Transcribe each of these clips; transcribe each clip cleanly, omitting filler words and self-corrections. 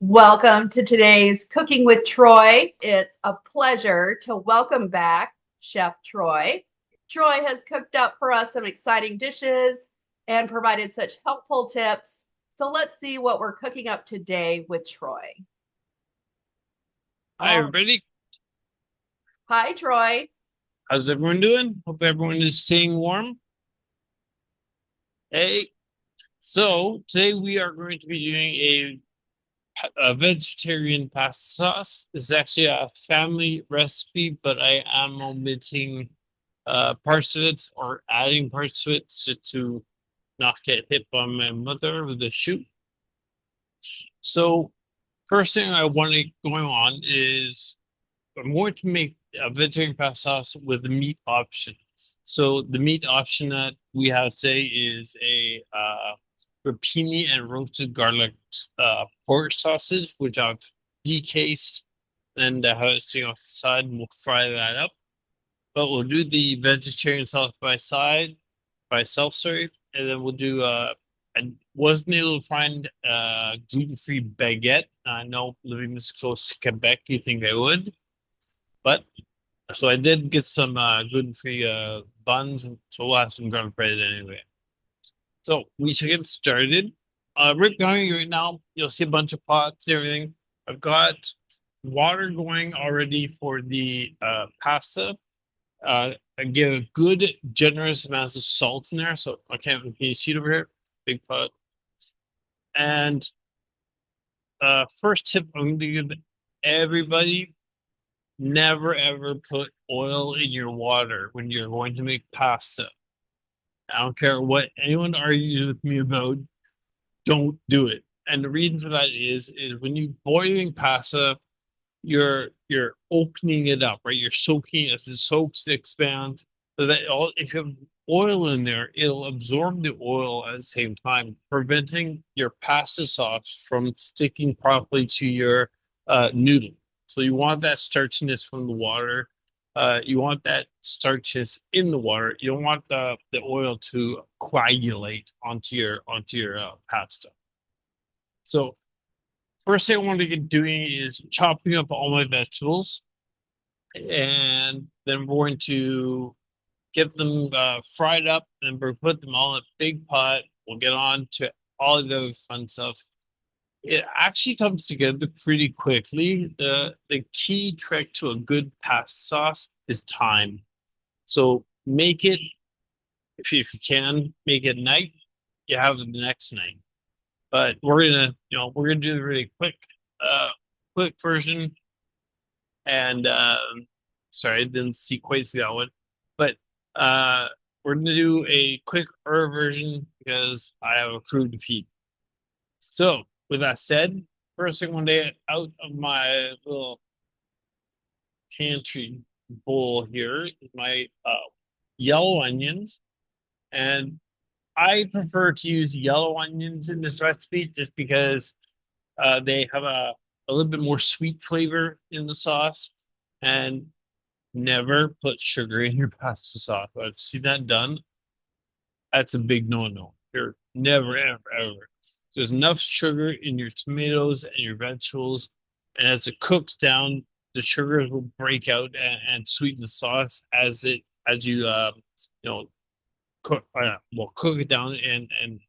Welcome to today's Cooking with Troy. It's a pleasure to welcome back Chef Troy. Troy has cooked up for us some exciting dishes and provided such helpful tips. So let's see what we're cooking up today with Troy. Hi, Oh, everybody. hi, Troy. How's everyone doing? Hope everyone is staying warm. Hey, so today we are going to be doing a vegetarian pasta sauce. It's actually a family recipe, but I am omitting parts of it or adding parts to it just to not get hit by my mother with a shoe. So, first thing I want to going on is I'm going to make a vegetarian pasta sauce with the meat option. So the meat option that we have today is a rapini and roasted garlic pork sausage, which I've decased and have it sitting off the side, and we'll fry that up. But we'll do the vegetarian sauce by itself, sorry, and then we'll do I wasn't able to find gluten-free baguette. I know living this close to Quebec, you think I would. But so I did get some gluten-free buns, so we'll have some garlic bread anyway. So we should get started. Right behind you right now, you'll see a bunch of pots, everything. I've got water going already for the pasta. I give a good, generous amount of salt in there. So I can't, can you see it over here? Big pot. And first tip I'm going to give everybody. Never ever put oil in your water when you're going to make pasta. I don't care what anyone argues with me about, don't do it. And the reason for that is when you boiling pasta, you're opening it up, right? You're soaking as it soaks, it expands. So that all if you have oil in there, it'll absorb the oil at the same time, preventing your pasta sauce from sticking properly to your noodle. So you want that starchiness from the water. You want that starchiness in the water. You don't want the oil to coagulate onto your pasta. So first thing I want to get doing is chopping up all my vegetables, and then we're going to get them fried up, and we'll put them all in a big pot. We'll get on to all of the other fun stuff. It actually comes together pretty quickly. The key trick to a good pasta sauce is time. So make it if you can make it night, you have it the next night. But we're gonna do the really quick version. And sorry, I didn't quite see that one. But uh, we're gonna do a quick version because I have a crew to feed. So with that said, first thing one day out of my little pantry bowl here is my yellow onions, and I prefer to use yellow onions in this recipe just because they have a little bit more sweet flavor in the sauce. And never put sugar in your pasta sauce. I've seen that done. That's a big no-no. You're never, ever, ever. There's enough sugar in your tomatoes and your vegetables, and as it cooks down, the sugars will break out and sweeten the sauce as you you know cook it down and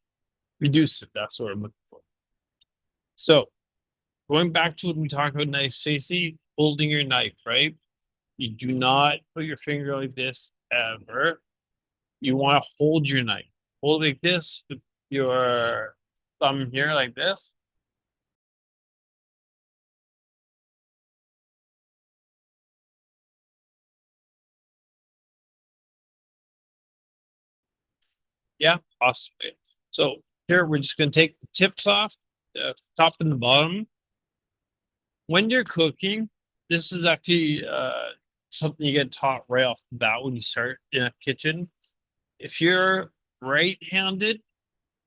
reduce it. That's what I'm looking for. So going back to what we talked about, knife safety, holding your knife, right? You do not put your finger like this ever. You want to hold your knife. Hold like this with your thumb here like this. Yeah, awesome. So here we're just going to take the tips off, the top and the bottom. When you're cooking, this is actually something you get taught right off the bat when you start in a kitchen. If you're right-handed,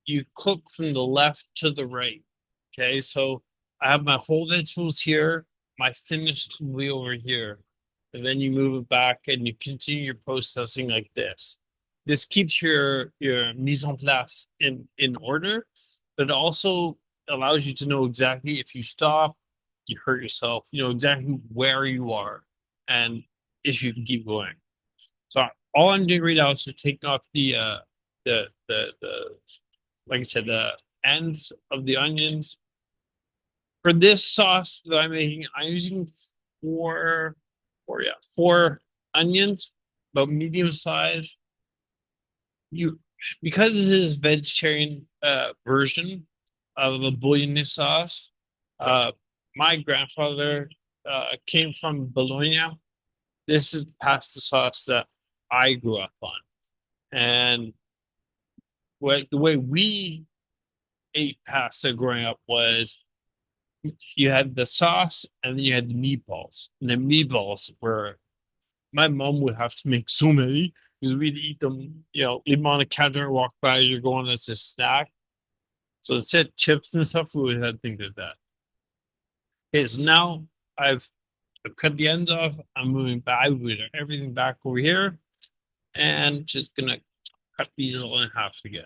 you cook from the left to the right. Okay, so I have my whole vegetables here, my finished will be over here. And then you move it back and you continue your processing like this. This keeps your mise en place in order, but also allows you to know exactly if you stop, you hurt yourself, you know exactly where you are and if you can keep going. So all I'm doing right now is just taking off the like I said, the ends of the onions. For this sauce that I'm making, I'm using four onions, about medium size. You because this is vegetarian version of a bolognese sauce. Uh, my grandfather came from Bologna. This is the pasta sauce that I grew up on, and the way we ate pasta growing up was you had the sauce and then you had the meatballs. And the meatballs were my mom would have to make so many because we'd eat them, you know, leave them on the counter and walk by as you're going as a snack. So instead of chips and stuff, we would have things like that. Okay, so now I've I've cut the ends off. I'm moving back with everything back over here and just gonna cut these all in half again.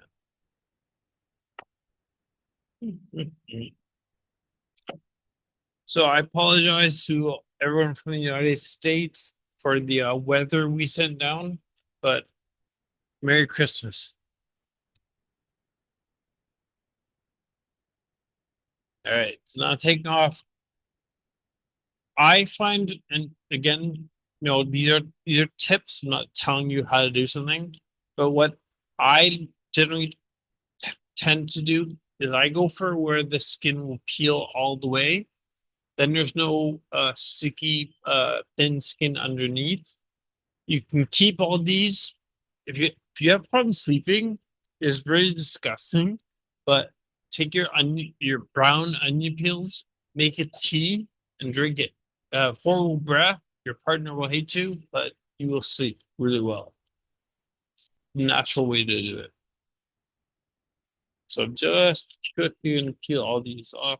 So I apologize to everyone from the United States for the weather we sent down, but Merry Christmas. All right, so now taking off. I find, and again, you know, these are tips. I'm not telling you how to do something, but what I generally tend to do is I go for where the skin will peel all the way. Then there's no sticky, thin skin underneath. You can keep all these. If you have problems sleeping, it's very disgusting. But take your brown onion peels, make a tea, and drink it. Formal breath. Your partner will hate you, but you will sleep really well. Natural way to do it. So just quickly gonna peel all these off.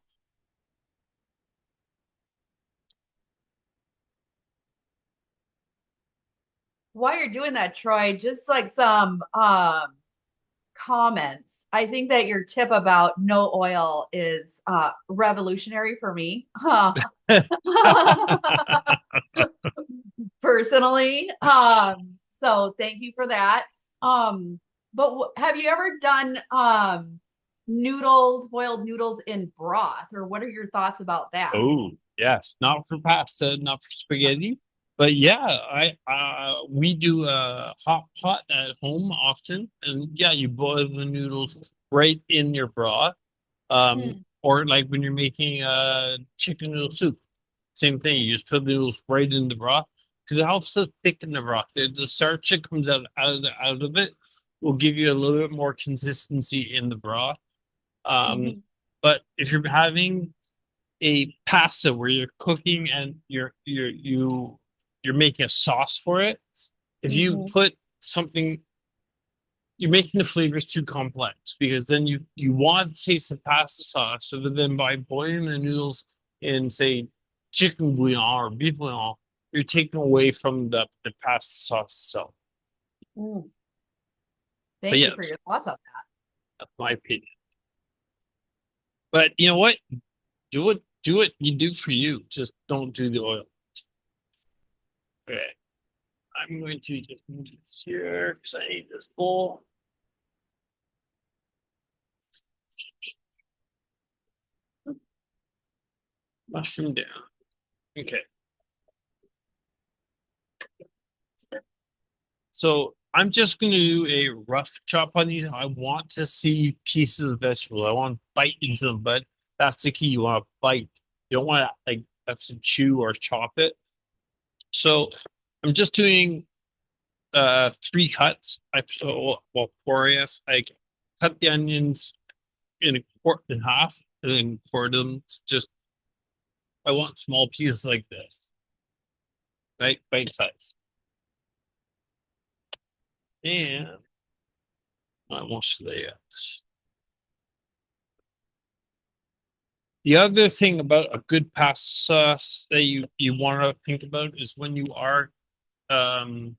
While you're doing that, Troy, just like some comments. I think that your tip about no oil is revolutionary for me. Personally. So thank you for that. But have you ever done noodles, boiled noodles in broth, or what are your thoughts about that? Oh, yes, not for pasta, not for spaghetti, but yeah, I we do a hot pot at home often, and yeah, you boil the noodles right in your broth. Hmm. Or like when you're making chicken noodle soup, same thing. You just put the noodles right in the broth because it helps to thicken the broth. The starch that comes out of it will give you a little bit more consistency in the broth. Um, Hmm. but if you're having a pasta where you're cooking and you're making a sauce for it, if you Hmm. put something, you're making the flavors too complex because then you want to taste the pasta sauce rather than by boiling the noodles in say chicken bouillon or beef bouillon, you're taking away from the pasta sauce itself. Mm. But Thank you yeah, for your thoughts on that's my opinion. But you know what? Do what you do for you. Just don't do the oil. Okay. I'm going to just move this here because I need this bowl. Mushroom down. Okay. So I'm just going to do a rough chop on these. I want to see pieces of vegetable. I want to bite into them, but that's the key. You want to bite. You don't want to like have to chew or chop it. So I'm just doing three cuts. Four, yes. I cut the onions in half and then quarter them. Just I want small pieces like this, right? Bite size. And almost there. The other thing about a good pasta sauce that you want to think about is when you are um,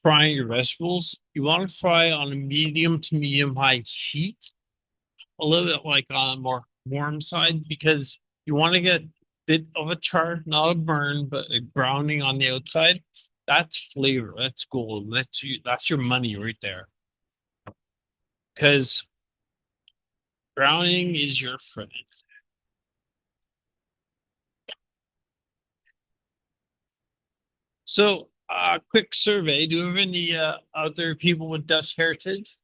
frying your vegetables, you want to fry on a medium to medium high heat. a little bit like on a more warm side because you want to get a bit of a char, not a burn, but a browning on the outside. That's flavor. That's gold. That's your money right there. Because browning is your friend. So, quick survey. Do you have any other people with Dutch heritage?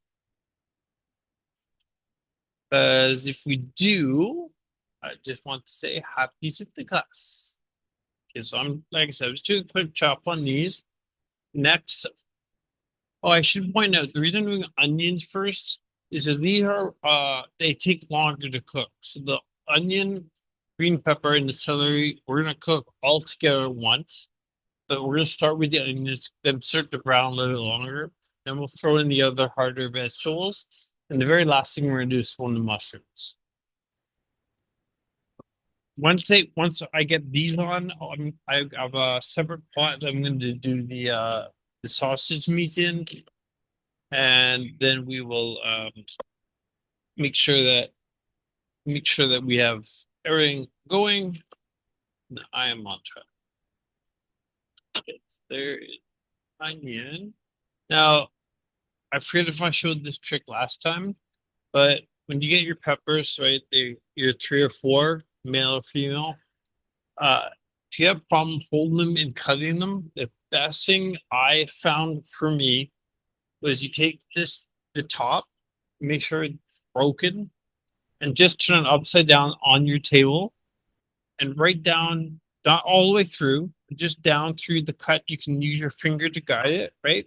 Because if we do, I just want to say happy Sinterklaas. Okay, so I'm like I said, I was doing a quick chop on these. Next, oh, I should point out the reason I'm doing onions first is because these are they take longer to cook. So the onion, green pepper, and the celery we're gonna cook all together once. But we're gonna start with the onions, then start to brown a little longer. Then we'll throw in the other harder vegetables. And the very last thing we're gonna do is throw in the mushrooms. Once I get these on, I have a separate pot. I'm going to do the sausage meat in, and then we will make sure that we have everything going. I am on track. Okay, so there is onion. Now I forget if I showed this trick last time, but when you get your peppers, right, you're three or four, male or female. If you have a problem holding them and cutting them, the best thing I found for me was you take the top, make sure it's broken, and just turn it upside down on your table and right down, not all the way through, but just down through the cut. You can use your finger to guide it, right?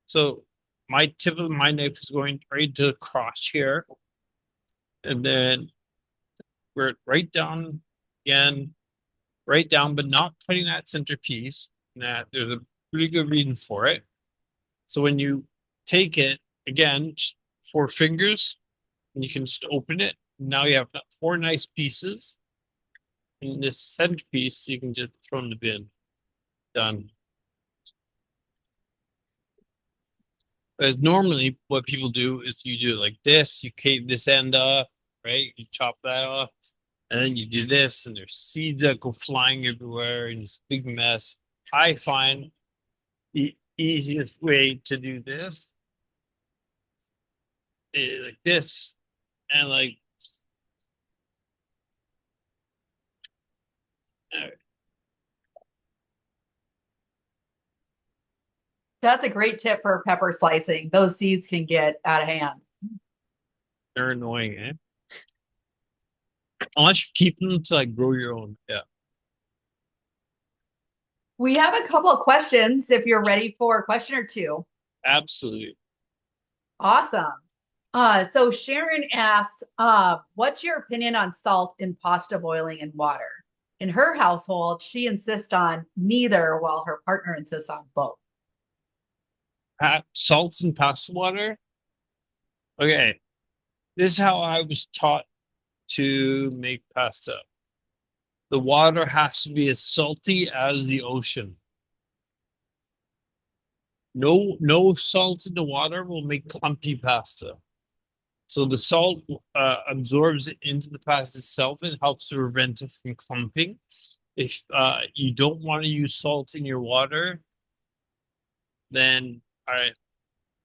So my tip of my knife is going right to the cross here, and then we're right down again, right down, but not cutting that centerpiece. That there's a pretty good reason for it. So when you take it again, four fingers, and you can just open it. Now you have four nice pieces. And this centerpiece you can just throw in the bin. Done. As normally what people do is you do it like this, you cave this end up, right? You chop that off, and then you do this, and there's seeds that go flying everywhere, and it's a big mess. I find the easiest way to do this is like this, and like That's a great tip for pepper slicing. Those seeds can get out of hand. they're annoying, eh? Unless you keep them to like grow your own. Yeah, We have a couple of questions if you're ready for a question or two. absolutely. Awesome. So Sharon asks, what's your opinion on salt in pasta boiling in water? In her household, she insists on neither, while her partner insists on both. Salt and pasta water. Okay, this is how I was taught to make pasta. The water has to be as salty as the ocean. No salt in the water will make clumpy pasta. So the salt absorbs into the pasta itself and helps to prevent it from clumping. If you don't want to use salt in your water, then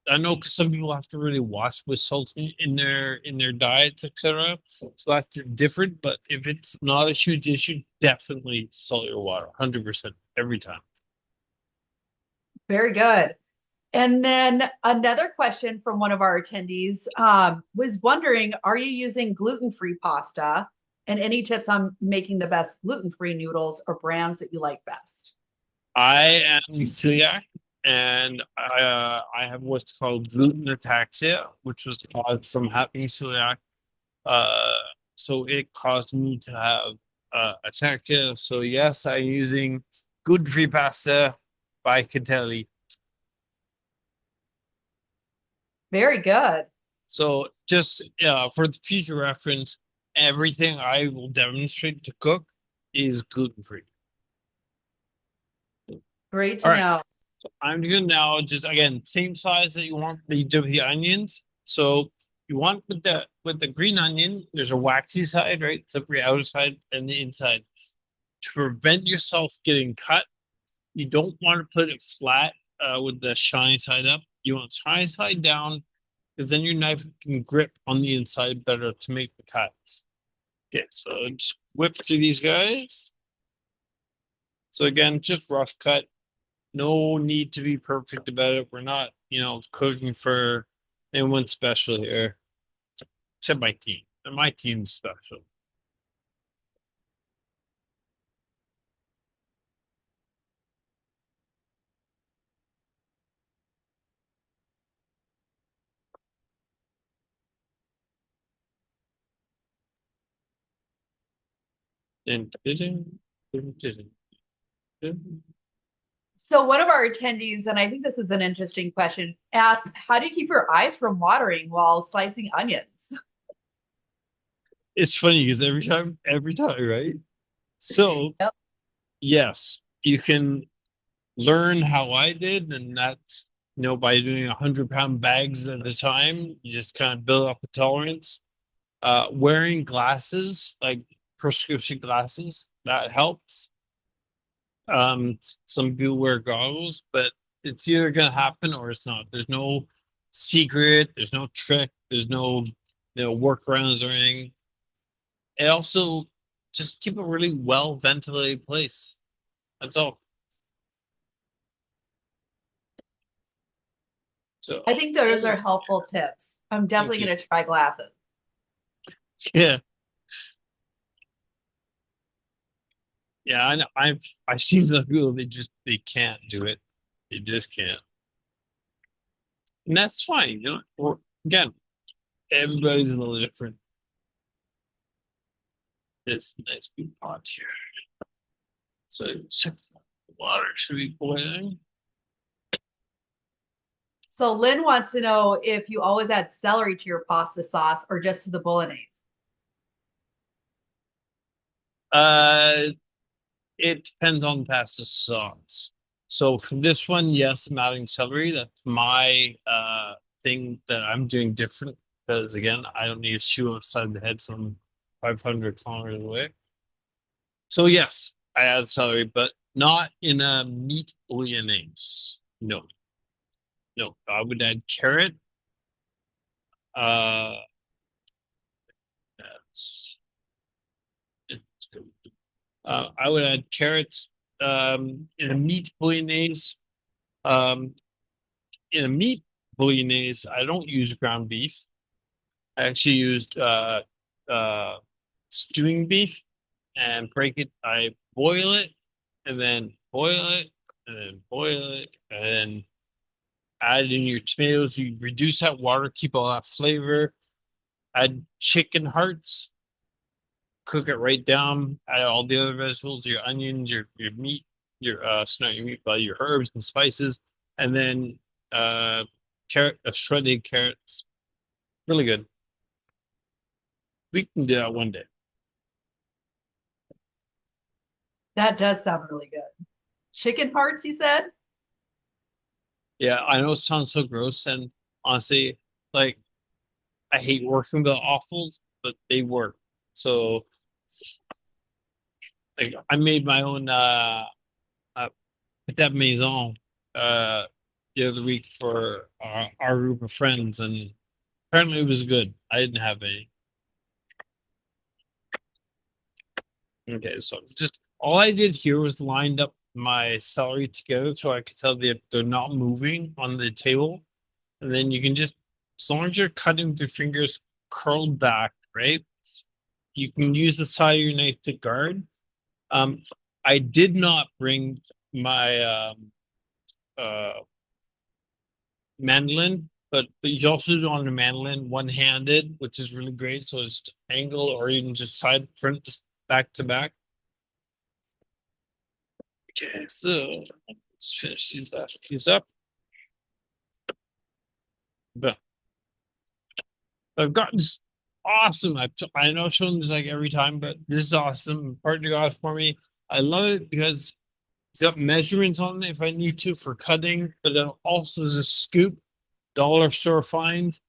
I know because some people have to really watch with salt in their diets, etc. So that's different. But if it's not a huge issue, definitely salt your water, 100% every time. Very good. And then another question from one of our attendees was wondering, are you using gluten-free pasta? And any tips on making the best gluten-free noodles or brands that you like best? I am celiac, and I have what's called gluten ataxia, which was caused from having celiac. Uh, so it caused me to have ataxia. So yes, I'm using gluten-free pasta by Catelli. Very good. So just for the future reference, everything I will demonstrate to cook is gluten-free. Great All to right. know. I'm gonna now just again same size that you want that you did with the onions. So You want with the green onion, there's a waxy side, right? Slippery outside and the inside. To prevent yourself getting cut, you don't want to put it flat with the shiny side up. You want shiny side down because then your knife can grip on the inside better to make the cuts. Okay, so just whip through these guys. So again, just rough cut. No need to be perfect about it. We're not, cooking for anyone special here, except my team. And my team's special. Dun, dun, dun, dun, dun, dun. So one of our attendees, and I think this is an interesting question, asked, how do you keep your eyes from watering while slicing onions? It's funny because every time, right? So, Yep. yes, you can learn how I did, and that's by doing 100-pound bags at a time. You just kind of build up a tolerance. Wearing glasses, like prescription glasses, that helps. Some people wear goggles, but it's either gonna happen or it's not. There's no secret, there's no trick, there's no workarounds or anything. And also just keep a really well ventilated place. That's all. So I think those are helpful tips. I'm thank definitely you. going to try glasses. Yeah. Yeah, I know. I've seen some people they can't do it. They just can't. And that's fine, Or again, everybody's a little different. This nice big pot here. So check the water should be boiling. So Lynn wants to know if you always add celery to your pasta sauce or just to the bolognese. Uh it depends on the pasta sauce. So for this one, yes, I'm adding celery. That's my thing that I'm doing different because again, I don't need to chew upside the head from 500 kilometers away. So yes, I add celery, but not in a meat bolognese. No, no. I would add carrot. Uh, that's, it's good. I would add carrots in a meat bolognese. Um, in a meat bolognese, I don't use ground beef. I actually used uh, stewing beef and break it. I boil it and then boil it and then boil it and then add in your tomatoes. You reduce that water, keep all that flavor. Add chicken hearts, cook it right down. Add all the other vegetables, your onions, your meat, your not your meat, but your herbs and spices, and then shredded carrots. Really good. We can do that one day. That does sound really good. Chicken parts, you said? Yeah, I know it sounds so gross, and honestly, like I hate working with offals, but they work. So like I made my own that maison uh the other week for our group of friends, and apparently it was good. I didn't have any. Okay, so just all I did here was lined up my celery together so I could tell that they're not moving on the table. And then you can just, as long as you're cutting with your fingers curled back, right? You can use the side of your knife to guard. Um, I did not bring my uh, mandolin, but you also do on a mandolin one-handed, which is really great. So it's angle or even just side front, just back to back. Okay, so let's finish these last piece up. But I've gotten awesome. I know I've shown this like every time, but this is awesome. Partner got it for me. I love it because it's got measurements on it if I need to for cutting, but it also is a scoop, dollar store find.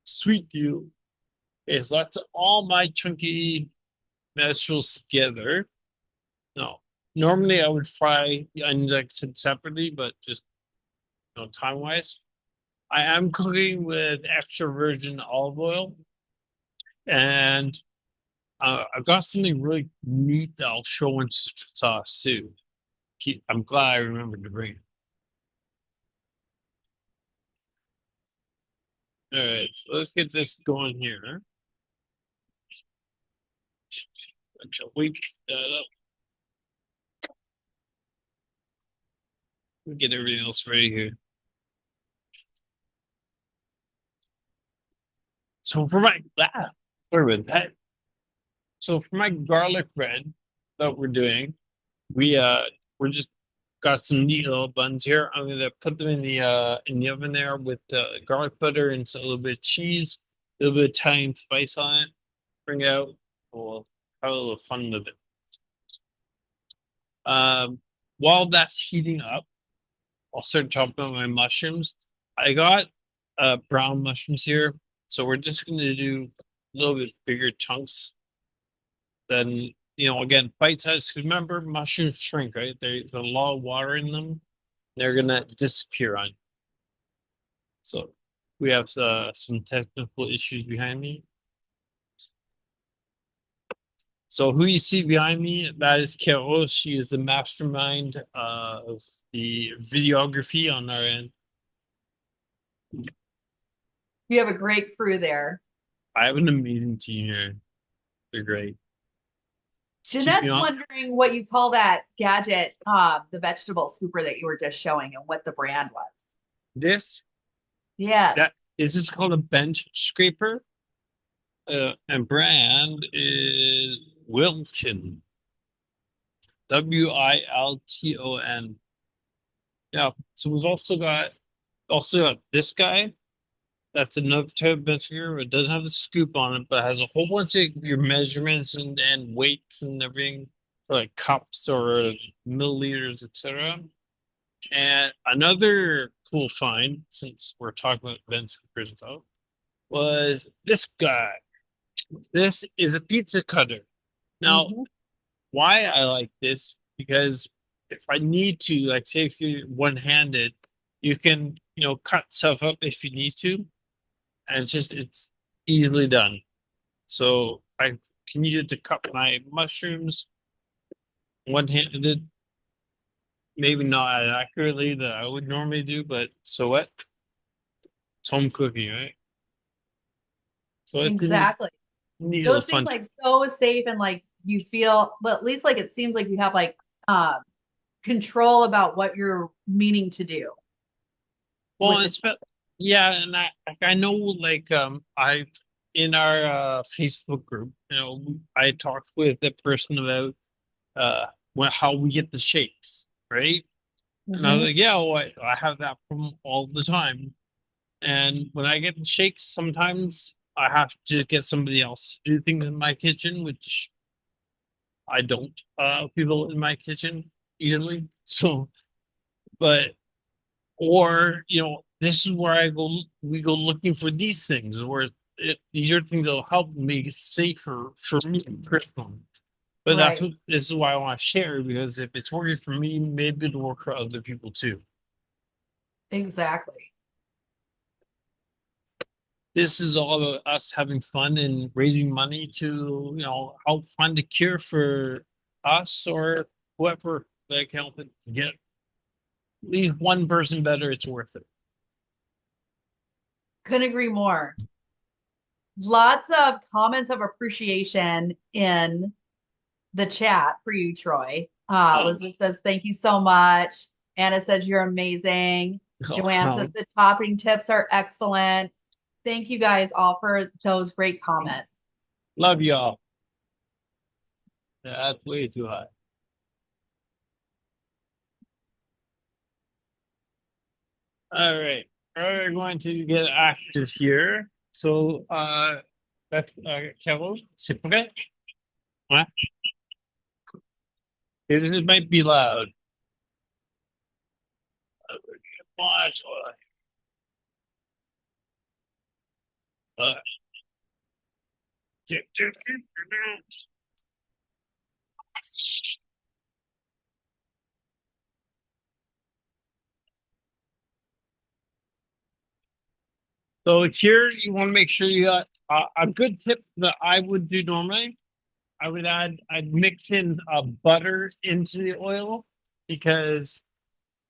Sweet deal. Okay, so that's all my chunky vegetables together. No, normally I would fry the onions like I said separately, but just time wise, I am cooking with extra virgin olive oil, and I've got something really neat that I'll show in sauce too. I'm glad I remembered to bring it. All right, so let's get this going here. I shall wait that up. We'll get everything else ready here. So for my sorry about that. So for my garlic bread that we're doing, we're just got some neat little buns here. I'm gonna put them in the oven there with garlic butter and a little bit of cheese, a little bit of Italian spice on it. Bring it out. We'll have a little fun with it. Um, while that's heating up, I'll start chopping up my mushrooms. I got brown mushrooms here, so we're just gonna do a little bit bigger chunks than again bite size. Remember, mushrooms shrink, right? There's a lot of water in them. They're gonna disappear on you. So we have some technical issues behind me. So who you see behind me, that is Carol. She is the mastermind of the videography on our end. You have a great crew there. I have an amazing team here. They're great. Keep me Jeanette's on. wondering what you call that gadget, the vegetable scooper that you were just showing and what the brand was. This Yes. that is this called a bench scraper? And brand is Wilton. Wilton. Yeah. So we've also got this guy. That's another type of bench scraper. It doesn't have the scoop on it, but it has a whole bunch of your measurements and weights and everything for like cups or milliliters, etc. And another cool find, since we're talking about bench scoopers though, was this guy. This is a pizza cutter. Now, Mhm. why I like this, because if I need to, like say if you're one-handed, you can, cut stuff up if you need to, and it's easily done. So I can use it to cut my mushrooms one-handed, maybe not as accurately that I would normally do, but so what? It's home cooking, right? So it's a Exactly. neat little Those seem fun. like so safe and like you feel, but at least like it seems like you have like control about what you're meaning to do Well, with it. it's yeah, and I know like I in our Facebook group, I talked with the person about how we get the shakes, right? And I was Mhm. like, yeah, well, I have that problem all the time. And when I get the shakes, sometimes I have to get somebody else to do things in my kitchen, which I don't people in my kitchen easily. So, but or this is where we go looking for these things, where these are things that will help make it safer for me personally. But Right. this is why I want to share, because if it's working for me, maybe it'll work for other people too. Exactly. This is all about us having fun and raising money to help find a cure for us or whoever that can help it get leave one person better. It's worth it. Couldn't agree more. Lots of comments of appreciation in the chat for you, Troy. Oh, Elizabeth says, thank you so much. Anna says, you're amazing. Joanne says, oh, the topping tips are excellent. Thank you guys all for those great comments. love y'all. That's way too high. All right. We're going to get active here. So, Carol, s'il vous plaît. Ouais. This might be loud. Uh, so here you want to make sure you got a good tip that I would do normally. I'd mix in butter into the oil because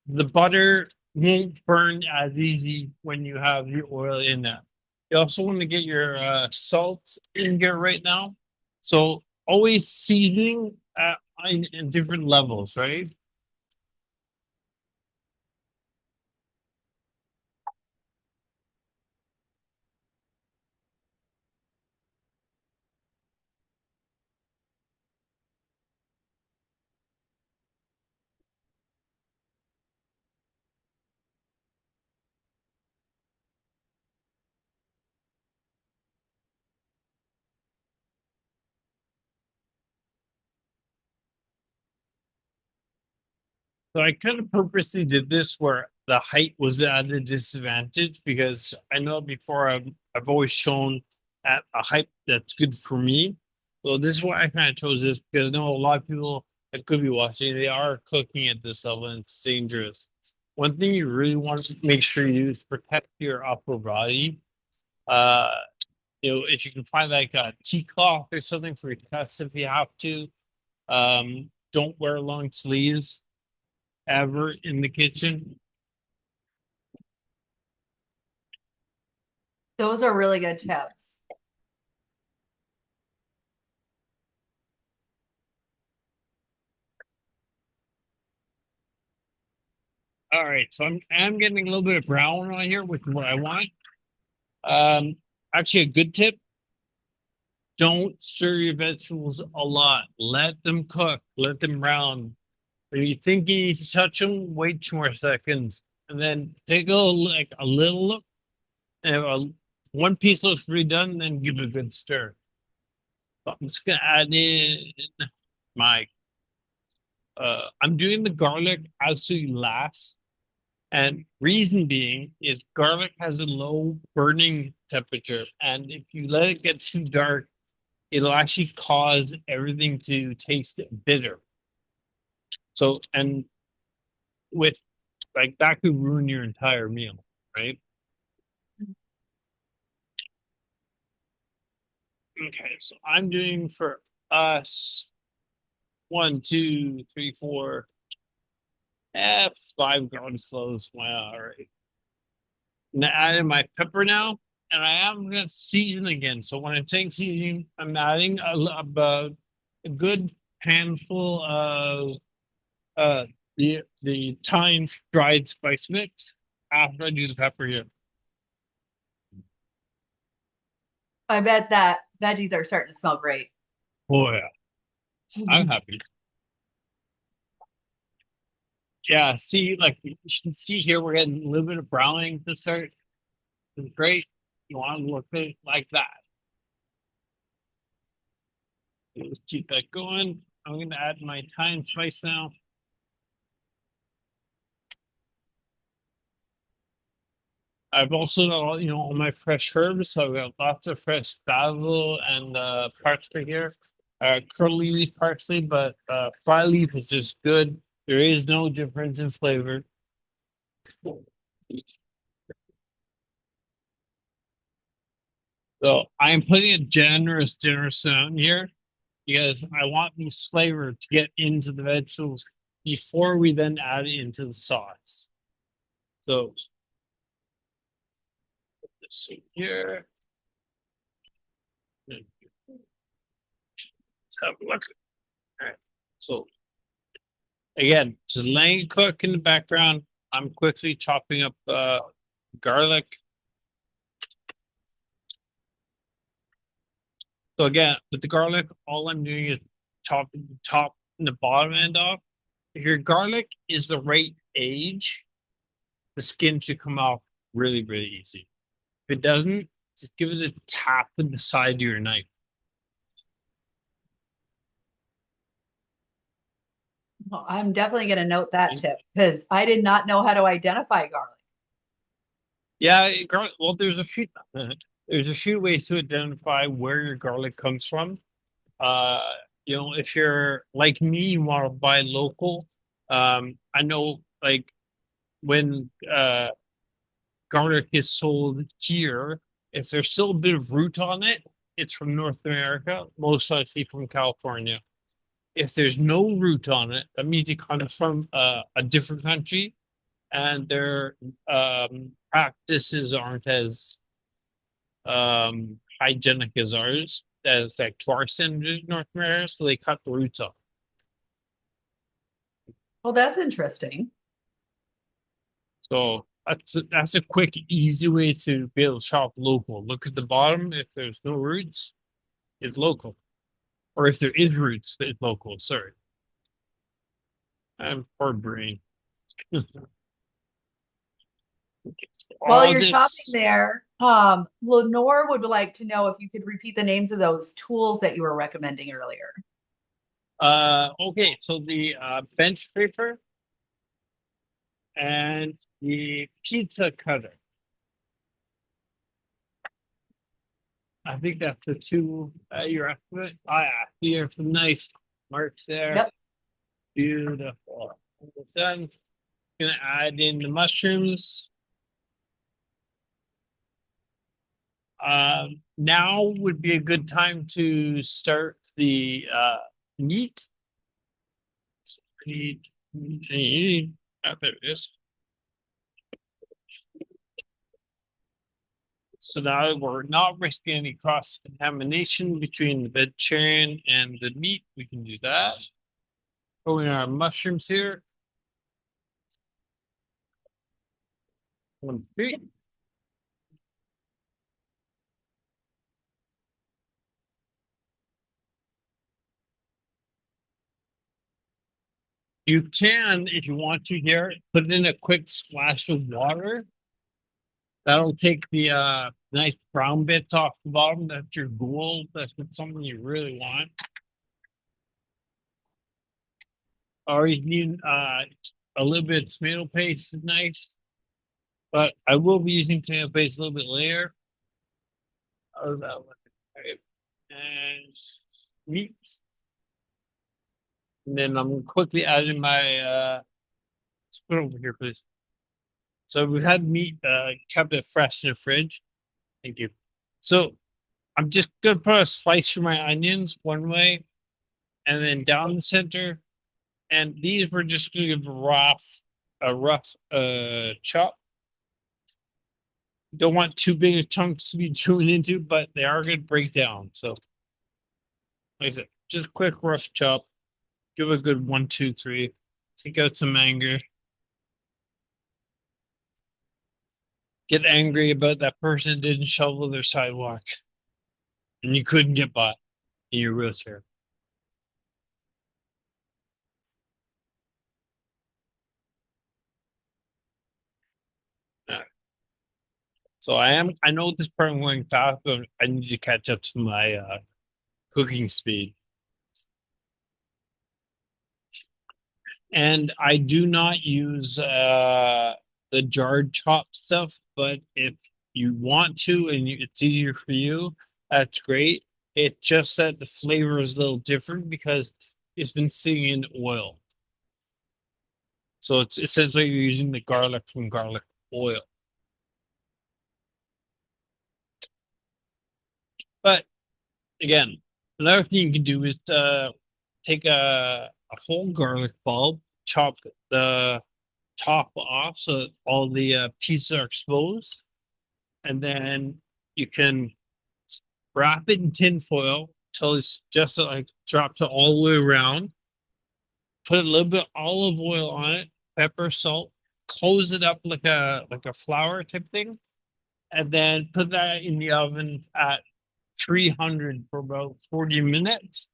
the butter won't burn as easy when you have the oil in that. You also want to get your salt in here right now. So always seasoning in different levels, right? So I kind of purposely did this where the height was at a disadvantage because I know before I've always shown at a height that's good for me. So this is why I kind of chose this because I know a lot of people that could be watching, they are cooking at this level and it's dangerous. One thing you really want to make sure you do is protect your upper body. Uh, if you can find like a tea cloth or something for your chest if you have to. Don't wear long sleeves ever in the kitchen. Those are really good tips. All right, so I'm getting a little bit of brown on here with what I want. Actually, a good tip: don't stir your vegetables a lot. Let them cook. Let them brown. When you think you need to touch them, wait 2 more seconds, and then take a little look. And if one piece looks pretty done, then give it a good stir. So I'm just gonna add in my. I'm doing the garlic absolutely last. And reason being is garlic has a low burning temperature, and if you let it get too dark, it'll actually cause everything to taste bitter. So, and with like that could ruin your entire meal, right? Okay, so I'm doing for us 1, 2, 3, 4, 5 garlic cloves. Wow, all right. And I added my pepper now, and I am going to season again. So when I'm saying seasoning, I'm adding about a good handful of the Thyme's dried spice mix after I do the pepper here. I bet that veggies are starting to smell great. Oh yeah, I'm happy. Yeah, see, like you can see here, we're getting a little bit of browning to start. It's great. You want to look at it like that. Let's keep that going. I'm going to add my thyme spice now. I've also got all my fresh herbs. So I've got lots of fresh basil and parsley here. Curly leaf parsley, but fly leaf is just good. There is no difference in flavor. So I'm putting a generous amount here because I want these flavor to get into the vegetables before we then add it into the sauce. So this here. Let's have a look. All right. So again, just letting it cook in the background. I'm quickly chopping up garlic. So again, with the garlic, all I'm doing is chopping the top and the bottom end off. If your garlic is the right age, the skin should come off really, really easy. If it doesn't, just give it a tap with the side of your knife. Well, I'm definitely going to note that tip because I did not know how to identify garlic. Yeah, garlic. Well, there's a few. there's a few ways to identify where your garlic comes from. Uh, if you're like me, you want to buy local. I know like when garlic is sold here, if there's still a bit of root on it, it's from North America, most likely from California. If there's no root on it, that means it comes from a different country, and their practices aren't as hygienic as ours, as like to our standards in North America, so they cut the roots off. Well, that's interesting. So that's a quick, easy way to be able to shop local. Look at the bottom. If there's no roots, it's local. Or if there is roots, it's local. Sorry. I'm poor brain. While All you're chopping this. there, Lenore would like to know if you could repeat the names of those tools that you were recommending earlier. Okay, so the bench scraper and the pizza cutter. I think that's the two you're after it. Ah, yeah, here some nice marks there. Yep. Beautiful. Almost done. Gonna add in the mushrooms. Now would be a good time to start the meat. Meat, meat. There it is. So now we're not risking any cross contamination between the vegetarian and the meat. We can do that. Throw in our mushrooms here. 1, 2. You can, if you want to here, put in a quick splash of water. That'll take the nice brown bits off the bottom. That's your goal. That's something you really want. Or you need a little bit of tomato paste is nice. But I will be using tomato paste a little bit later. How's that look? Okay. And meat. And then I'm quickly adding my let's put it over here, please. So we've had meat kept it fresh in the fridge. Thank you. So I'm just gonna put a slice through my onions one way and then down the center. And these we're just gonna give a rough chop. Don't want too big of chunks to be chewing into, but they are gonna break down. So like I said, just a quick rough chop. Give it a good 1, 2, 3. Take out some anger. Get angry about that person didn't shovel their sidewalk and you couldn't get by in your wheelchair. So I know at this part I'm going fast, but I need to catch up to my cooking speed. And I do not use the jarred chop stuff, but if you want to and it's easier for you, that's great. It's just that the flavor is a little different because it's been sitting in oil. So it's essentially you're using the garlic from garlic oil. But again, another thing you can do is take a whole garlic bulb, chop the top off so that all the pieces are exposed, and then you can wrap it in tin foil till it's just like drops it all the way around. Put a little bit of olive oil on it, pepper, salt, close it up like a flour type thing, and then put that in the oven at 300 for about 40 minutes.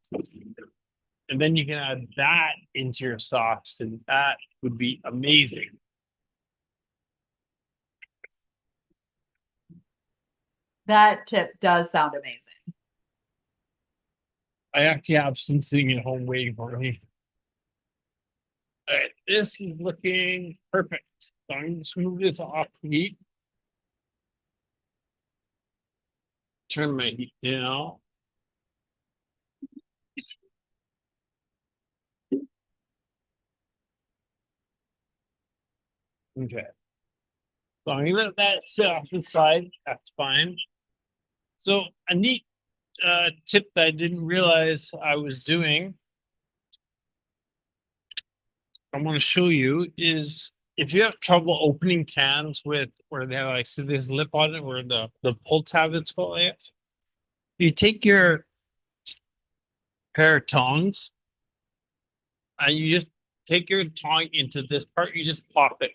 And then you can add that into your sauce, and that would be amazing. That tip does sound amazing. I actually have some sitting at home waiting for me. All right, this is looking perfect. So I'm just move this off the heat. turn my heat down. Okay. So I'm gonna let that sit off the side. That's fine. So a neat tip that I didn't realize I was doing, I want to show you is if you have trouble opening cans with where they have like so this lip on it or the pull tab it's called, yes. You take your pair of tongs and you just take your tongue into this part, you just pop it,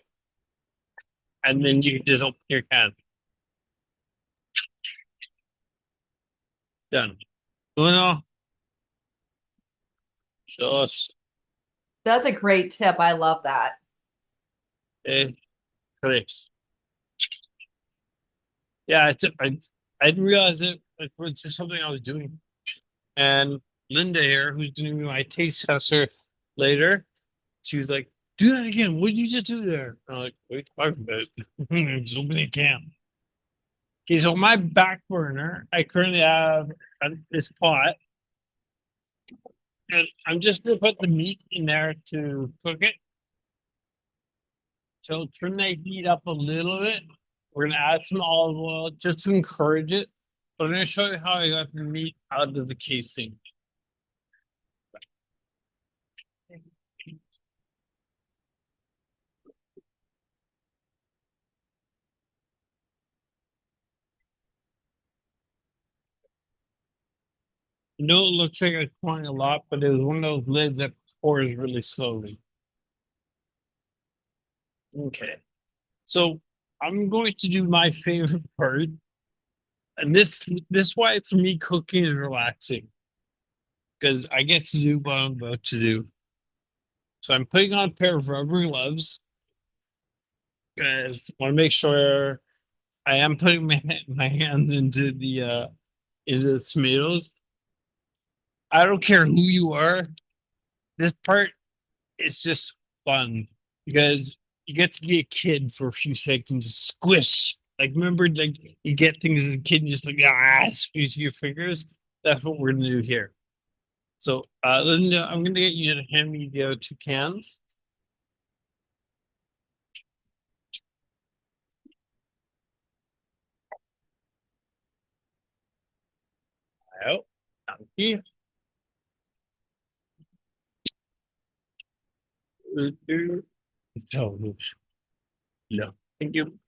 and then you just open your can. Done. Uno, dos, That's a great tip. I love that. tres. Yeah, I didn't realize it was just something I was doing. And Linda here, who's going to be my taste tester later, she was like, "Do that again. What did you just do there?" I'm like, "What are you talking about?" Just open a can. Okay, so my back burner, I currently have this pot, and I'm just gonna put the meat in there to cook it. So turn that heat up a little bit. We're gonna add some olive oil just to encourage it. But I'm gonna show you how I got the meat out of the casing. I know it looks like it's pouring a lot, but it was one of those lids that pours really slowly. Okay. So I'm going to do my favorite part. And this why for me cooking is relaxing. Because I get to do what I'm about to do. So I'm putting on a pair of rubber gloves because I want to make sure I am putting my hands into the tomatoes. I don't care who you are. This part is just fun because you get to be a kid for a few seconds, squish. Like remember, like you get things as a kid, and just like squeeze your fingers. That's what we're gonna do here. So, Linda, I'm gonna get you to hand me the other two cans. Oh, thank you. So, no, thank you.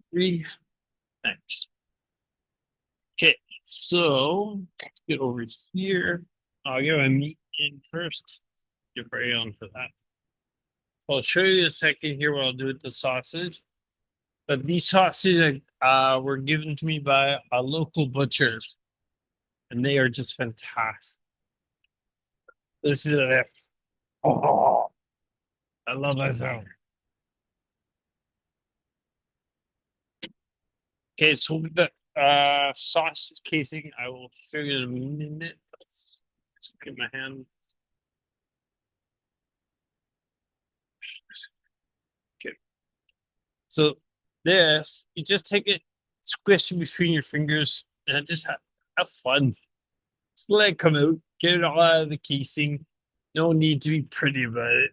Three, thanks. Okay, so let's get over here. I'll get my meat in first. Get right on to that. So I'll show you in a second here what I'll do with the sausage. But these sausages were given to me by a local butcher, and they are just fantastic. This is a oh, I love that sound. Okay, so with the sausage casing, I will show you in a minute. Let's get my hand. Okay. So this, you just take it, squish it between your fingers, and just have fun. Just let it come out, get it all out of the casing. No need to be pretty about it.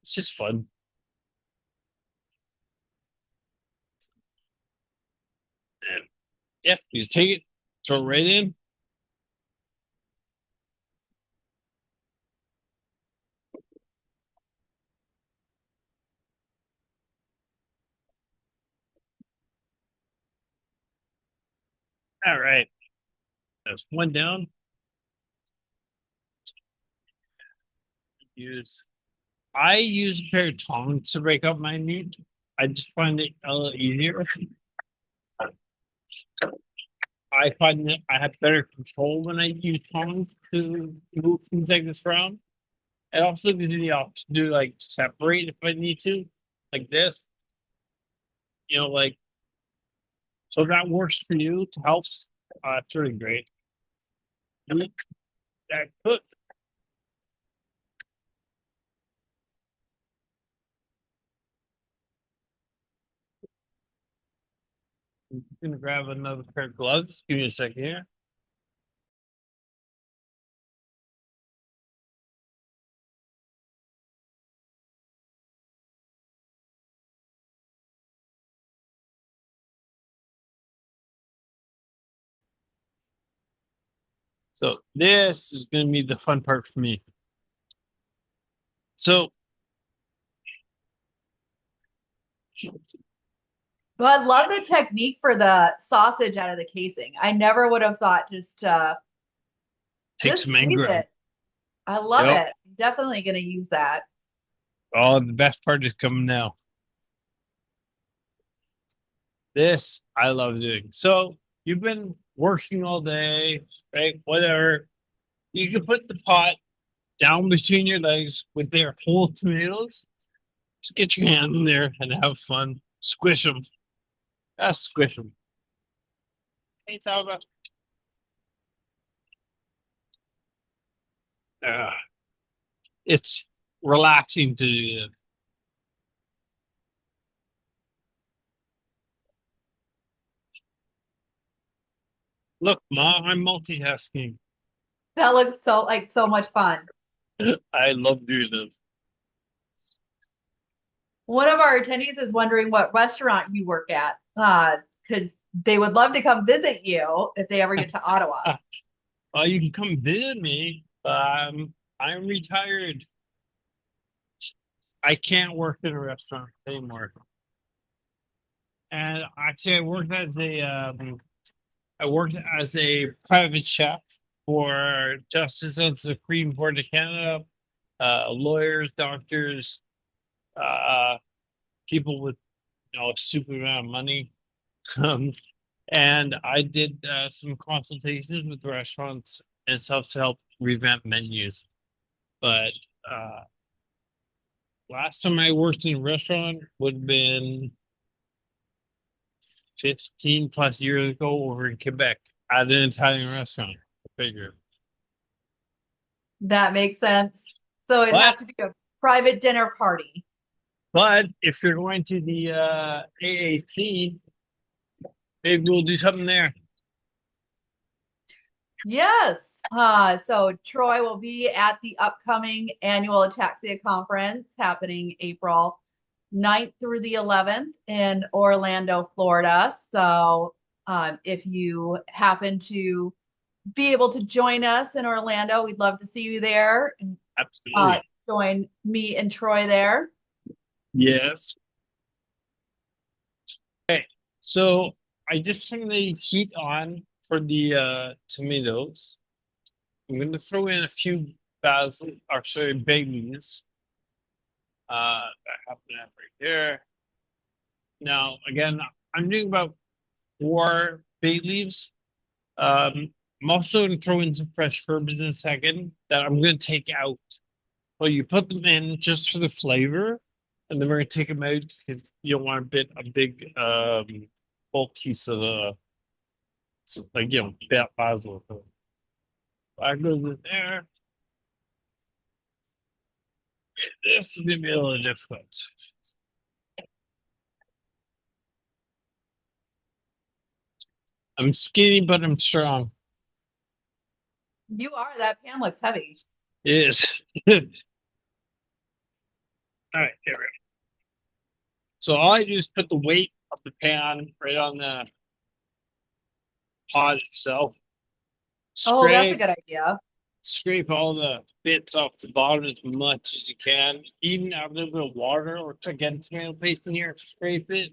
It's just fun. And yeah, you take it, throw it right in. All right, that's one down. Use I use a pair of tongs to break up my meat. I just find it a little easier. I find that I have better control when I use tongs to move things like this around. It also gives me the option to do like separate if I need to, like this. Like so if that works for you to help. It's really great. That cook. I'm gonna grab another pair of gloves. Give me a second here. So this is gonna be the fun part for me. So But I love the technique for the sausage out of the casing. I never would have thought take just some squeeze Ingram. it. I love Yep. it. Definitely going to use that. Oh, the best part is coming now. This I love doing. So you've been working all day, right? Whatever. You can put the pot down between your legs with their whole tomatoes. Just get your hand in there and have fun. Squish them. Just squish them. Hey, Salva. Uh, it's relaxing to do this. Look, Ma, I'm multitasking. That looks so much fun. I love doing this. One of our attendees is wondering what restaurant you work at, because they would love to come visit you if they ever get to Ottawa. You can come visit me. I'm retired. I can't work in a restaurant anymore. And actually, I worked as a private chef for Justice of the Supreme Court of Canada, lawyers, doctors, uh, people with a super amount of money. Um, and I did some consultations with restaurants and stuff to help revamp menus. But uh, last time I worked in a restaurant would have been 15 plus years ago over in Quebec at an Italian restaurant. I figure. That makes sense. So it'd But have to be a private dinner party. but if you're going to the AAC, maybe we'll do something there. Yes. So Troy will be at the upcoming annual Ataxia conference happening April 9th through the 11th in Orlando, Florida. So if you happen to be able to join us in Orlando, we'd love to see you there and Absolutely. join me and Troy there. Yes. Okay. So I just turned the heat on for the tomatoes. I'm going to throw in a few basil, or sorry, bay leaves. That happen to have right there. Now, again, I'm doing about 4 bay leaves. I'm also going to throw in some fresh herbs in a second that I'm going to take out. Well, you put them in just for the flavor, and then we're going to take them out because you don't want a big bulk piece of like basil. That goes in there. This is gonna be a little difficult. I'm skinny, but I'm strong. You are. That pan looks heavy. It is. All right, there we go. So all I do is put the weight of the pan right on the pot itself. Oh, that's a Scrape, good idea. scrape all the bits off the bottom as much as you can. Even add a little bit of water or to get tomato paste in here, scrape it,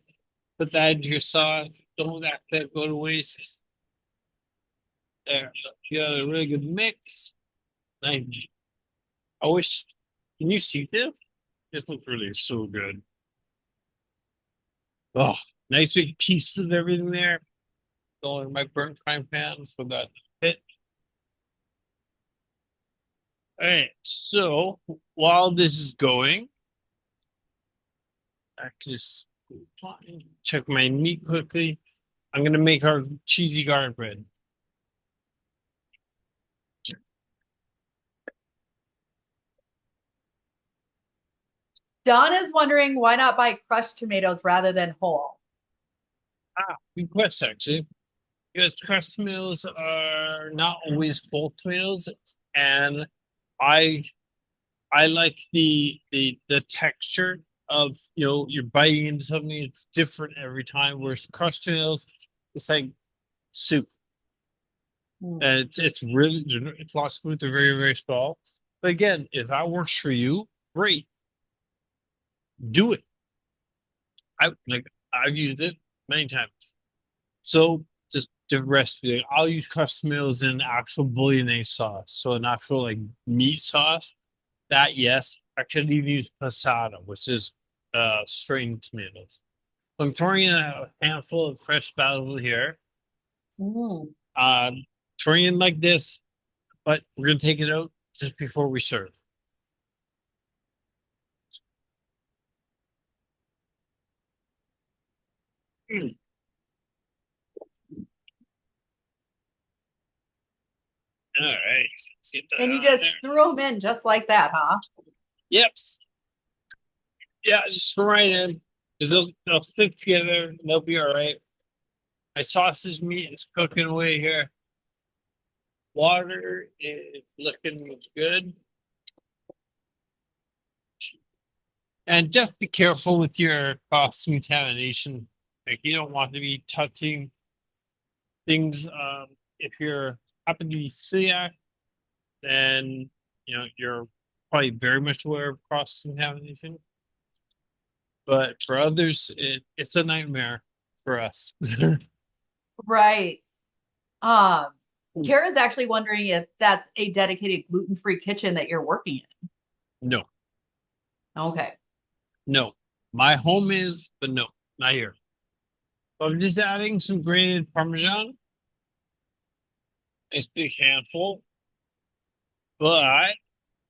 put that into your sauce. Don't let that go to waste. There, you got a really good mix. I, I wish. Can you see this? This looks really so good. Oh, nice big pieces of everything there. All in my burnt frying pan so that fit. All right, so while this is going, I can just check my meat quickly. I'm gonna make our cheesy garlic bread. Don is wondering why not buy crushed tomatoes rather than whole. Good question, actually. Because crust tomatoes are not always full tomatoes, and I I like the texture of you're biting into something. It's different every time. Whereas crust tomatoes, it's like soup, Mm. and it's really it's lots of food. They're very very small. But again, if that works for you, great, do it. I've used it many times. So just the recipe, I'll use crust tomatoes in actual bolognese sauce. So an actual like meat sauce. That yes, I could even use passata, which is strained tomatoes. I'm throwing in a handful of fresh basil here. Mm. Uh, Throwing in like this, but we're gonna take it out just before we serve. Mm. All right, let's get that And you on there. just threw them in just like that, huh? Yep. Yeah, just throw right in. 'Cause they'll stick together. And they'll be all right. My sausage meat is cooking away here. Water is looking good. And just be careful with your cross contamination. Like you don't want to be touching things. If you're happen to be celiac, then you're probably very much aware of cross contamination. But for others, it's a nightmare for us. Right. Um, Kara's actually wondering if that's a dedicated gluten-free kitchen that you're working No, in. Okay. no. My home is, but no, not here. So I'm just adding some grated Parmesan. It's a big handful, but I'm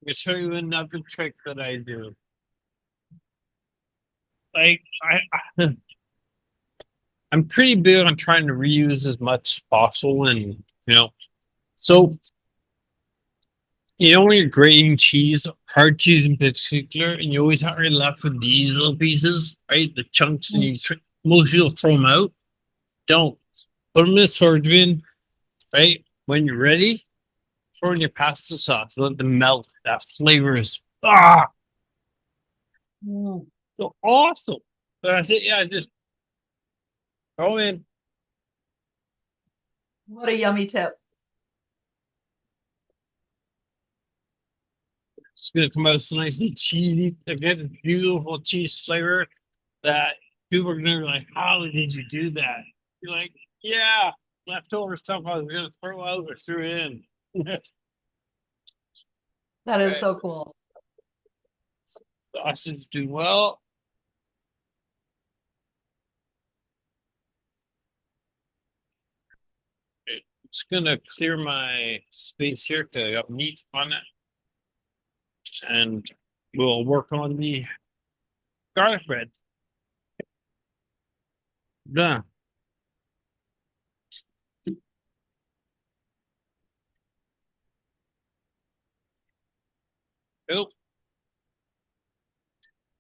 gonna show you another trick that I do. Like I I'm pretty big on trying to reuse as much as possible, and so when you're grating cheese, hard cheese in particular, and you always are left with these little pieces, right? The chunks, and most people throw them out. Don't put them in the storage bin, right? When you're ready, throw in your pasta sauce, let them melt. That flavor is Mm. so awesome. But I think yeah, just throw in. What a yummy tip. It's gonna come out so nice and cheesy. They get this beautiful cheese flavor that people are gonna be like, "How did you do that?" You're like, "Yeah, leftover stuff I was gonna throw out or threw in." That is Right. so cool. Sausage do well. It's gonna clear my space here because I got meat on it, and we'll work on the garlic bread. Done. Cool.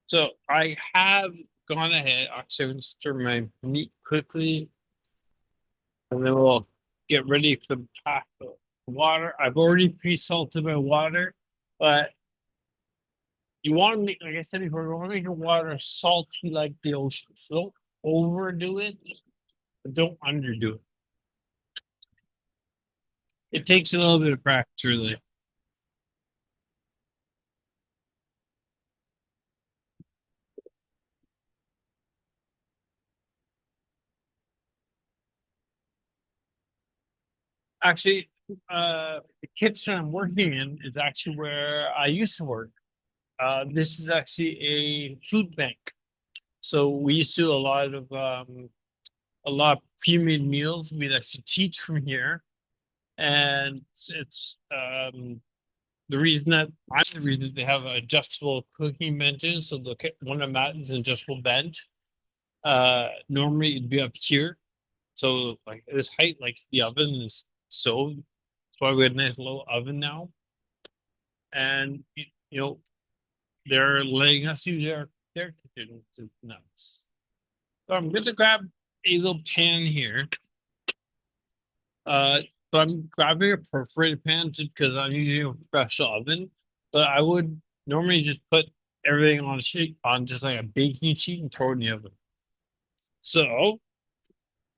So I have gone ahead. Actually, I'm gonna stir my meat quickly, and then we'll get ready for the pack of water. I've already pre-salted my water, but you want to make, like I said before, you want to make your water salty like the ocean. So don't overdo it, but don't underdo it. It takes a little bit of practice, really. Actually, the kitchen I'm working in is actually where I used to work. This is actually a food bank. So we used to do a lot of pre-made meals. We'd actually teach from here, and it's the reason that I'm the reason they have adjustable cooking benches. So look at one of them is an adjustable bench. Normally it'd be up here, so like this height, like the oven is so. That's why we have a nice little oven now, and you know they're letting us use their kitchen, which is nice. So I'm gonna grab a little pan here. Uh, so I'm grabbing a perforated pan just because I'm using a fresh oven. But I would normally just put everything on a sheet on just like a baking sheet and throw it in the oven. So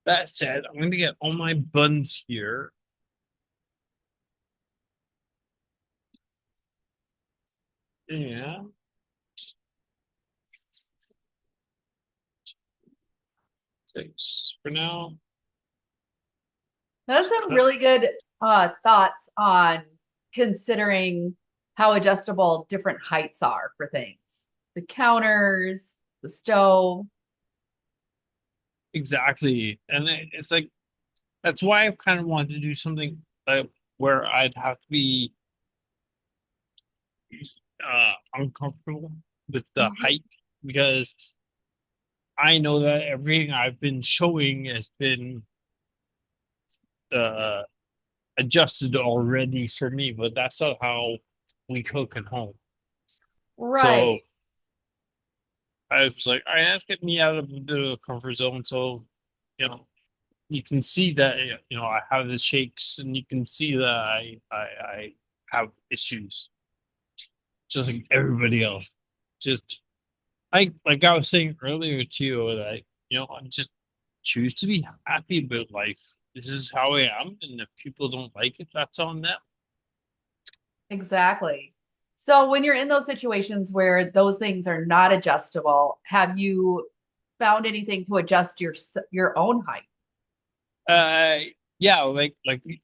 that said, I'm going to get all my buns here. Yeah. Six for now. That's some really good thoughts on considering how adjustable different heights are for things. The counters, the stove. Exactly. And it's like, that's why I kind of wanted to do something where I'd have to be uncomfortable with the Mhm. height because I know that everything I've been showing has been uh, adjusted already for me, but that's not how we cook at home. So Right. I was like, I have to get me out of the comfort zone. So, you know, you can see that, I have the shakes and you can see that I have issues just like everybody else. Just like I was saying earlier to you that I just choose to be happy about life. This is how I am, and if people don't like it, that's on them. Exactly. So when you're in those situations where those things are not adjustable, have you found anything to adjust your own height? Uh, yeah, like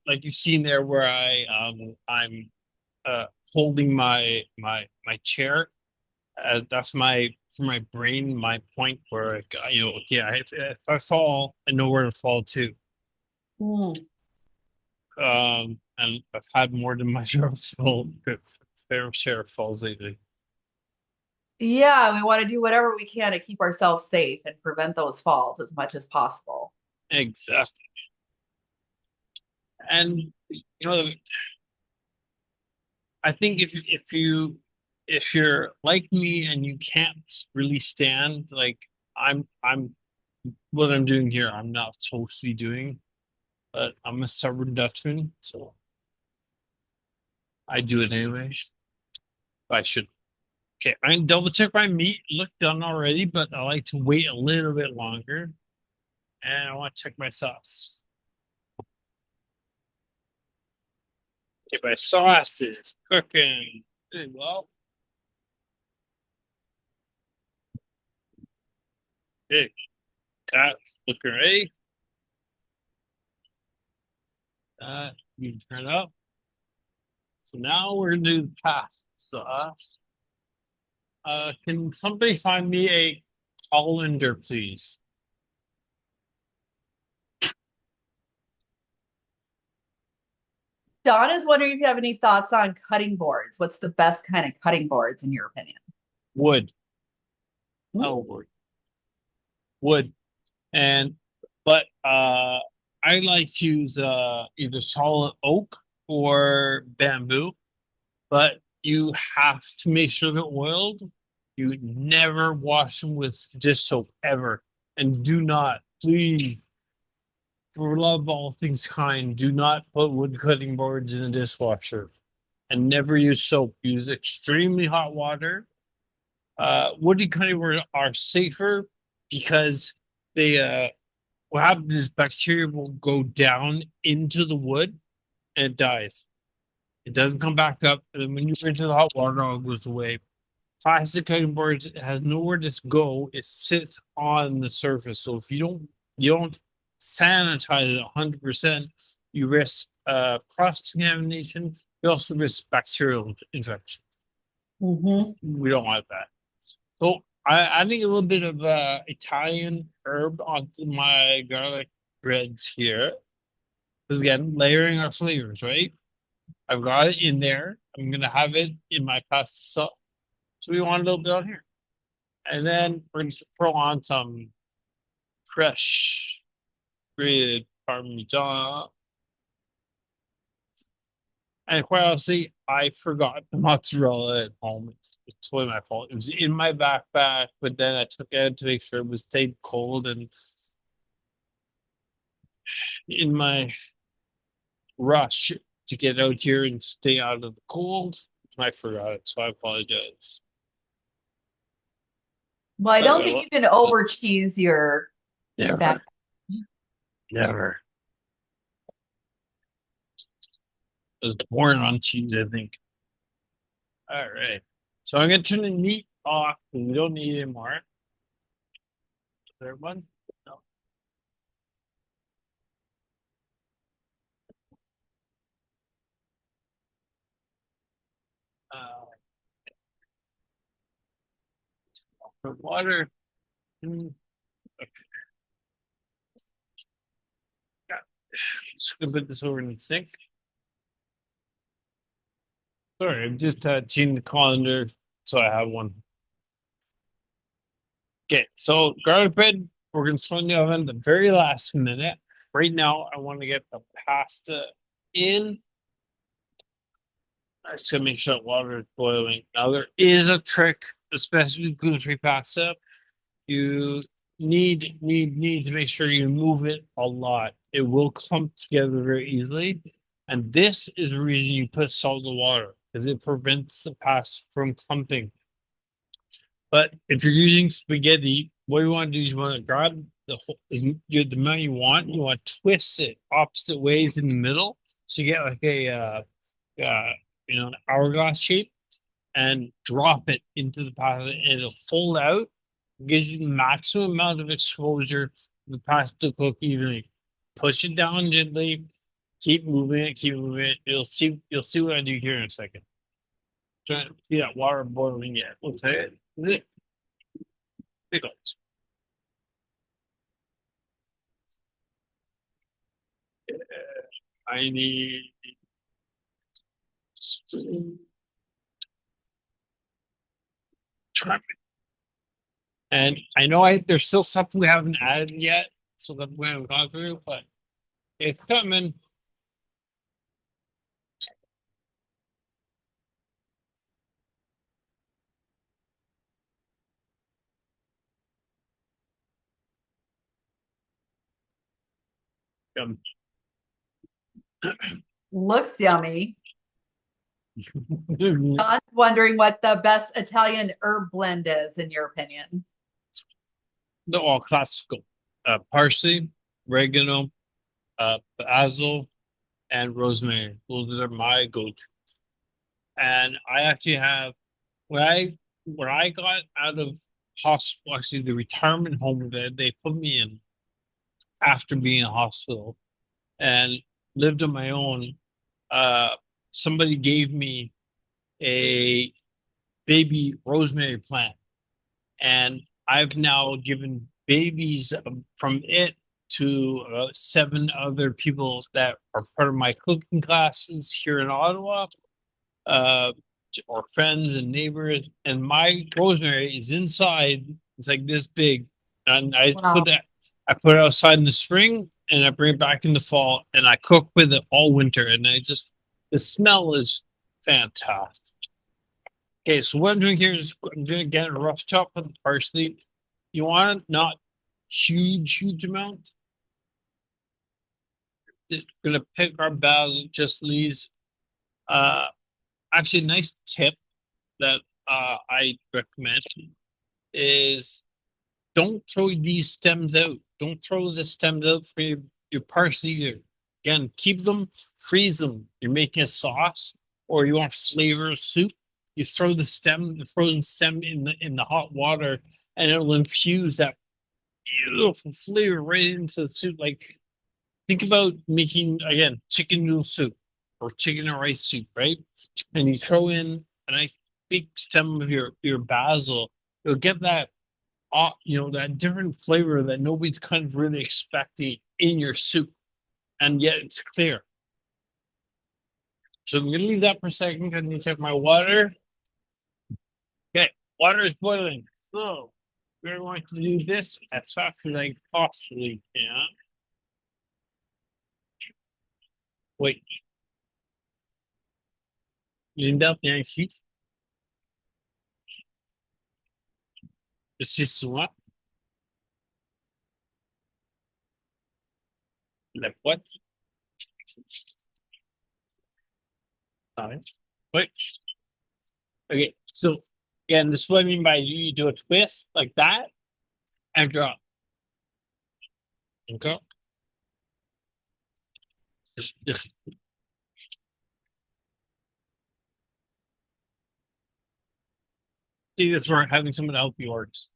you've seen there where I'm holding my chair. That's my for my brain, my point where okay, if I fall, I know where to fall to. Mm. And I've had more than my fair share of falls lately. Yeah, we want to do whatever we can to keep ourselves safe and prevent those falls as much as possible. Exactly. And I think if you're like me and you can't really stand like I'm what I'm doing here, I'm not supposed to be doing, but I'm a stubborn Dutchman, so I do it anyway. I should. Okay, I can double check my meat. Look done already, but I like to wait a little bit longer. And I want to check my sauce. Okay, my sauce is cooking pretty well. Okay, that's looking ready. You can turn it up. So now we're gonna do the pasta sauce. Can somebody find me a colander, please? Donna's wondering if you have any thoughts on cutting boards. What's the best kind of cutting boards in your opinion? Wood. Mm. Oh, wood. And but I like to use either solid oak or bamboo, but you have to make sure they're oiled. You never wash them with dish soap ever. And do not, please, for love of all things kind, do not put wood cutting boards in a dishwasher. And never use soap. Use extremely hot water. Wood cutting boards are safer because they what happens is bacteria will go down into the wood and it dies. It doesn't come back up. And then when you rinse it the hot water, it all goes away. Plastic cutting boards has nowhere to go. It sits on the surface. So if you don't sanitize it 100%, you risk cross contamination. You also risk bacterial infection. Hmm. We don't want that. So I think a little bit of Italian herb onto my garlic breads here. Because again, layering our flavors, right? I've got it in there. I'm gonna have it in my pasta sauce. So we want a little bit on here. And then we're going to throw on some fresh grated Parmesan. And quite honestly, I forgot the mozzarella at home. It's totally my fault. It was in my backpack, but then I took it out to make sure it was stayed cold. And in my rush to get out here and stay out of the cold, I forgot it, so I apologize. Well, I don't think Well, you can over cheese your back. never, never. I was born on cheese, I think. All right. So I'm gonna turn the meat off because we don't need it anymore. Third one. No. Uh, for water. Mm, okay. Just gonna put this over in the sink. Sorry, I'm just changing the colander so I have one. Okay, so garlic bread, we're gonna throw in the oven the very last minute. Right now, I want to get the pasta in. I just gotta make sure that water is boiling. Now, there is a trick, especially with gluten-free pasta. You need to make sure you move it a lot. It will clump together very easily. And this is the reason you put salt in the water, because it prevents the pasta from clumping. But if you're using spaghetti, what you want to do is you want to grab the amount you want. You want to twist it opposite ways in the middle, so you get like a an hourglass shape, and drop it into the pasta, and it'll fold out. Gives you the maximum amount of exposure to the pasta to cook evenly. Push it down gently. Keep moving it. Keep moving it. You'll see what I do here in a second. Try to see that water boiling yet. We'll say it. Pickles. I need traffic. And I know there's still something we haven't added yet, so that we haven't gone through, but it's coming. Um, Looks yummy. John's wondering what the best Italian herb blend is, in your opinion. the all classical parsley, oregano, basil, and rosemary. Those are my go-to. And I actually have when I got out of hospital, actually the retirement home that they put me in after being in hospital and lived on my own. Uh, Somebody gave me a baby rosemary plant, and I've now given babies from it to seven other people that are part of my cooking classes here in Ottawa, uh, or friends and neighbors. And my rosemary is inside. It's like this big, and Wow. I put it outside in the spring, and I bring it back in the fall, and I cook with it all winter. And the smell is fantastic. Okay, so what I'm doing here is I'm doing again a rough chop with the parsley. You want it not huge amount. We're gonna pick our basil, just leaves. Uh, Actually, a nice tip that I recommend is don't throw these stems out. Don't throw the stems out for your parsley either. Again, keep them, freeze them. You're making a sauce or you want flavor of soup. You throw the frozen stem in the hot water, and it'll infuse that beautiful flavor right into the soup. Like think about making again chicken noodle soup or chicken and rice soup, right? And you throw in a nice big stem of your basil. You'll get that that different flavor that nobody's kind of really expecting in your soup, and yet it's clear. So I'm gonna leave that for a second. I'm gonna check my water. Okay, water is boiling. So we're going to do this as fast as I possibly can. Wait, Linda, bien ici. C'est souvent. Like what? Sorry. Wait. Okay. So again, this is what I mean by you do a twist like that and drop. Okay. See, this where having someone help you works.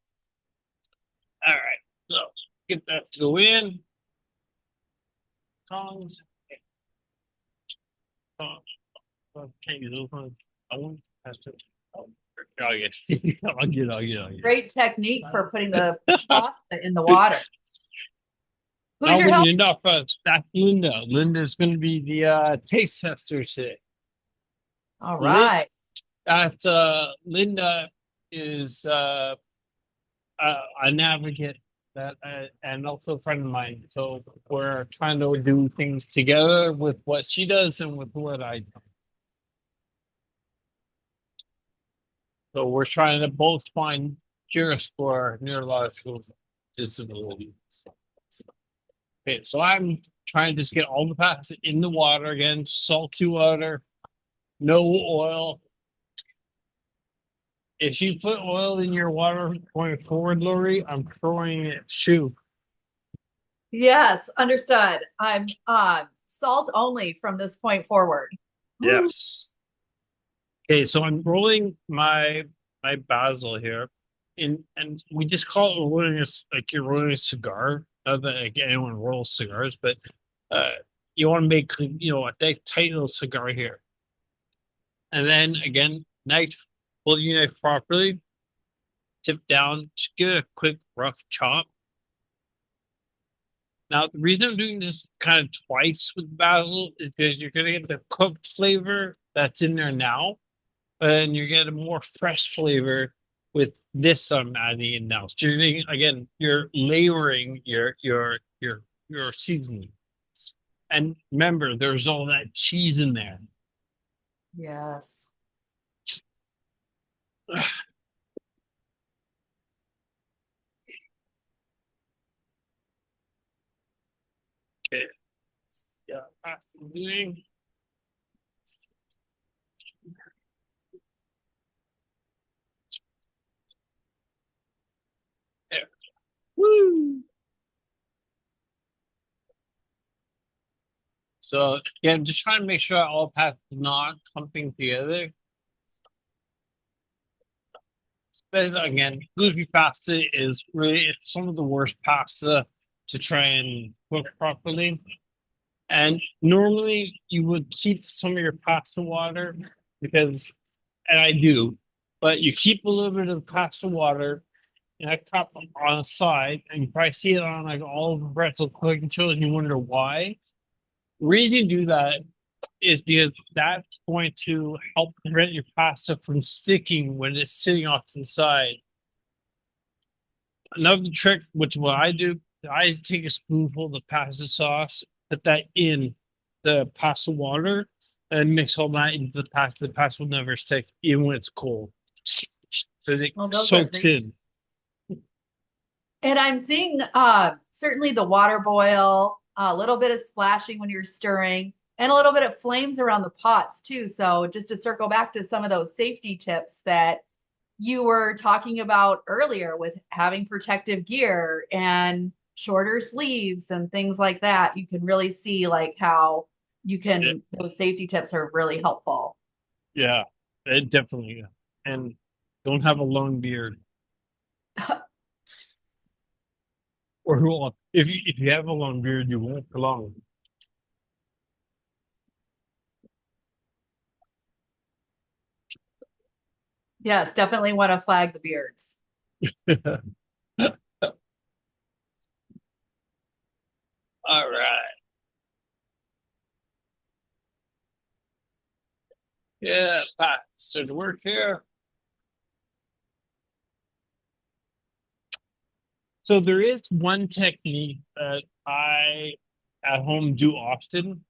All right. So get that to go in. Tongs. Tongs. Can't use those ones. I won't have to. Oh, yeah. I'll get. Great technique for putting the pasta in the water. Who's Now your we help? end off. That's Linda. Linda's going to be the taste tester today. All Lin- right. That Linda is a advocate that and also a friend of mine. So we're trying to do things together with what she does and with what I do. So we're trying to both find cures for neurological disabilities. Okay, so I'm trying to just get all the pasta in the water again, salty water, no oil. If you put oil in your water going forward, Lori, I'm throwing it shoe. Yes, understood. I'm salt only from this point forward. Yes. Okay, so I'm rolling my basil here, and we just call it rolling like you're rolling a cigar. Not that like anyone rolls cigars, but uh, you want to make a nice tight little cigar here, and then again, knife, hold your knife properly, tip down, just give it a quick rough chop. Now, the reason I'm doing this kind of twice with basil is because you're gonna get the cooked flavor that's in there now, and you get a more fresh flavor with this I'm adding in now. So you're again, you're layering your seasoning. And remember, there's all that cheese in there. Yes. Okay. Yeah, pasta doing. There. Woo! So again, just trying to make sure all pasta is not clumping together. But again, goofy pasta is really some of the worst pasta to try and cook properly. And normally you would keep some of your pasta water because, and I do, but you keep a little bit of the pasta water in a cup on the side, and you probably see it on like all of the pretzel cooking shows, and you wonder why. The reason you do that is because that's going to help prevent your pasta from sticking when it's sitting off to the side. Another trick, which what I do, I take a spoonful of the pasta sauce, put that in the pasta water, and mix all that into the pasta. The pasta will never stick, even when it's cold, because it Well, those are soaks great. in. And I'm seeing certainly the water boil, a little bit of splashing when you're stirring, and a little bit of flames around the pots too. So just to circle back to some of those safety tips that you were talking about earlier with having protective gear and shorter sleeves and things like that, you can really see like how you Yeah, can, those safety tips are really helpful. yeah, it definitely. And don't have a long beard, or if you have a long beard, you won't belong. Yes, definitely want to flag the beards. All right. Yeah, Pat, so to work here. So there is one technique that I at home do often.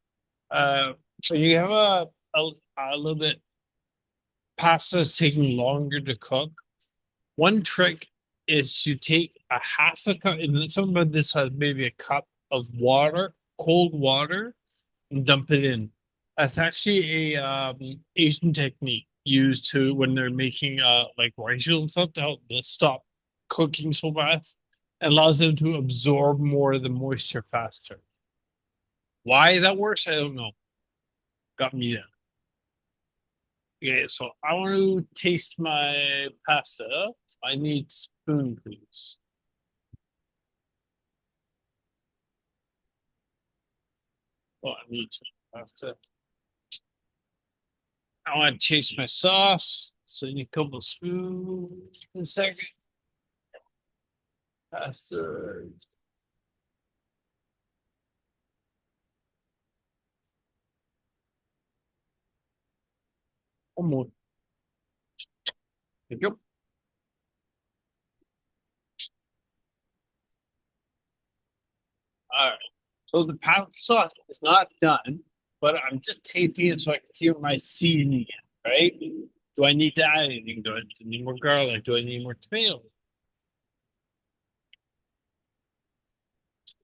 Uh, so you have a little bit pasta is taking longer to cook. One trick is to take a half a cup, and some of this has maybe a cup of water, cold water and dump it in. That's actually a Asian technique used to when they're making like rice and stuff to help them stop cooking so fast. It allows them to absorb more of the moisture faster. Why that works, I don't know. Got me there. Okay, so I want to taste my pasta. I need spoon, please. Oh, I need some pasta. I want to taste my sauce. So I need a couple of spoons. In a second. Pasta. One more. There you go. All right. So the pasta sauce is not done, but I'm just tasting it so I can see where my seasoning is, right? Do I need to add anything? Do I need more garlic? Do I need more tomatoes?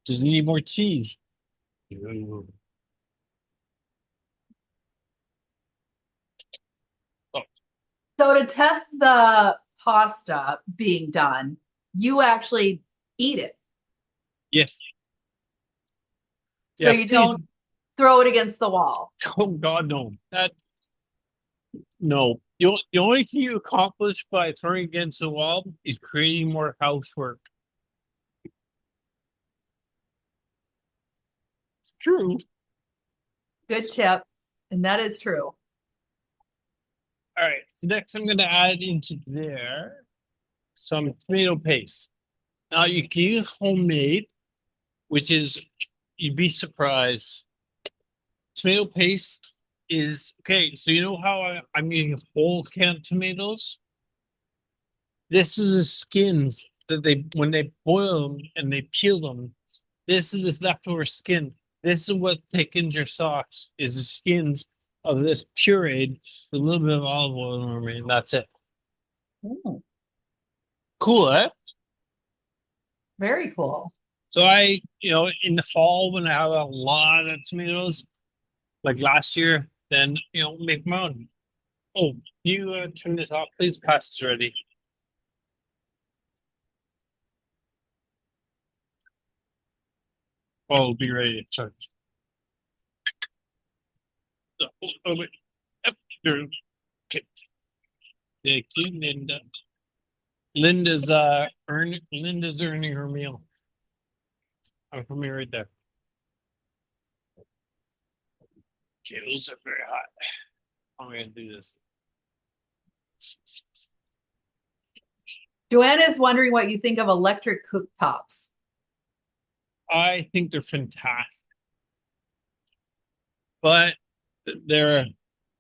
Does it need more cheese? Ooh. Oh, So to test the pasta being done, you actually eat it. yes. So Yeah, you please. don't throw it against the wall. Oh God, no. That no. The only thing you accomplish by throwing against the wall is creating more housework. It's true. Good tip. And that is true. All right. So next I'm gonna add into there some tomato paste. Now you can use homemade, which is you'd be surprised. Tomato paste is okay. So you know how I'm using whole canned tomatoes? This is the skins that they when they boil them and they peel them. This is this leftover skin. This is what thickens your sauce. Is the skins of this pureed with a little bit of olive oil on it, and that's it. Ooh, Cool, eh? very cool. So in the fall when I have a lot of tomatoes, like last year, then make my own. Oh, you turn this off, please. Pasta's ready. Oh, be ready. Sorry. Oh, wait. Yep, okay. Thank you, Linda. Linda's earning her meal. I'm from here right there. Okay, those are very hot. I'm gonna do this. Joanna is wondering what you think of electric cooktops. I think they're fantastic, but they're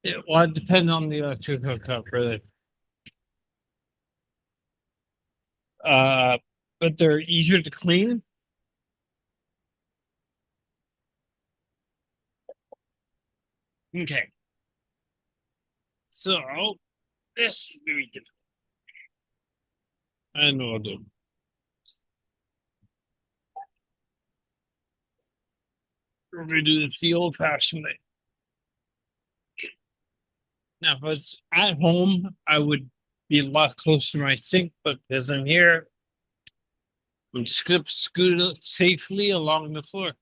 it depends on the electric hookup, really. Uh, but they're easier to clean. Okay, so this is gonna be difficult. I know I'll do. We're gonna do this the old-fashioned way. Now, if I was at home, I would be a lot closer to my sink, but because I'm here, I'm just gonna scoot it safely along the floor.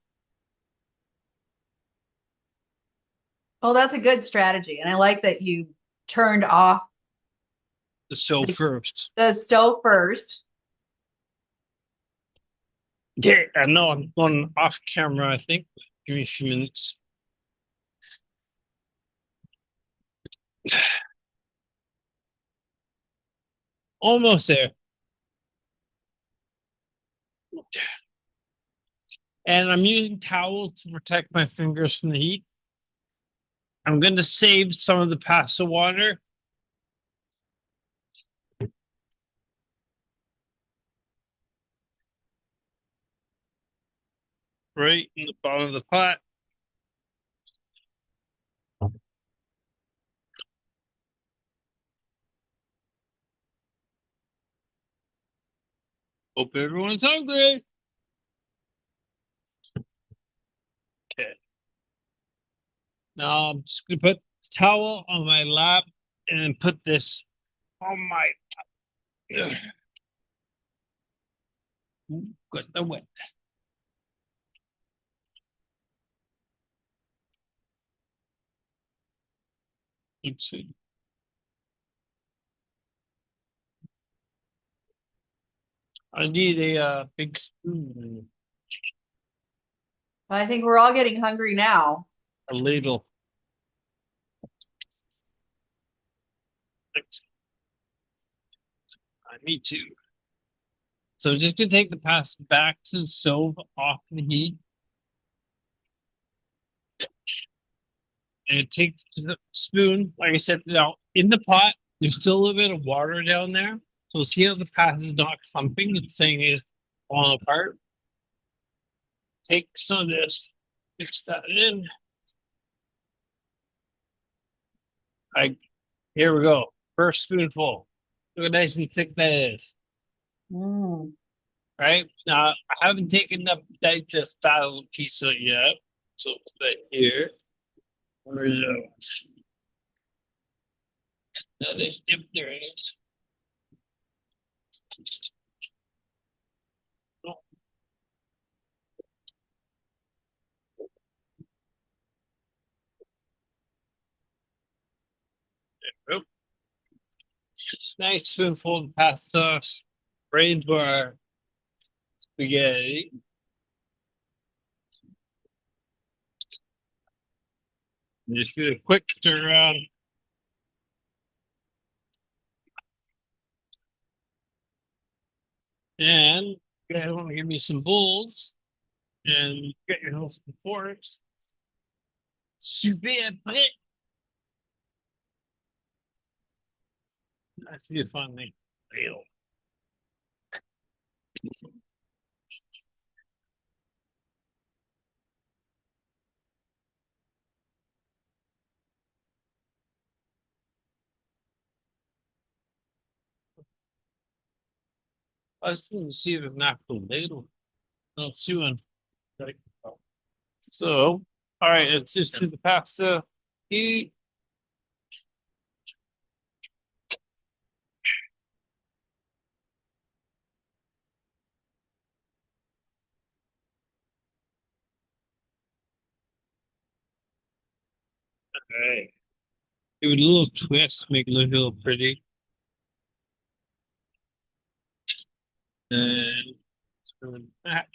Oh, that's a good strategy. And I like that you turned off The stove first. the stove first. Okay, I know I'm going off camera, I think. Give me a few minutes. Almost there. And I'm using towels to protect my fingers from the heat. I'm going to save some of the pasta water. Right in the bottom of the pot. Hope everyone's hungry. Now I'm just gonna put the towel on my lap and put this on my. Got the wet. Let's see. I need a big spoon, I think we're all getting hungry now. a ladle. Me too. So I'm just gonna take the pass back to the stove off the heat and take the spoon, like I said, now in the pot. There's still a little bit of water down there. So see how the pass is not clumping, it's saying it's falling apart. Take some of this, mix that in. Here we go. First spoonful. Look how nice and thick that is. Mm. Right? Now I haven't taken the digest basil piece out yet. So it's right here. Where is it? Yep, there it is. Oh. Oh. Nice spoonful of pasta, right into our spaghetti. And just do a quick turn around. And you guys want to give me some bowls and get your some forks. Super prêt. That's the fun thing. Real. I was going to see if it knocked the ladle. Not suing. So, all right, it's just to the pasta. Heat. All right. Give it a little twist, make it look a little pretty. And that.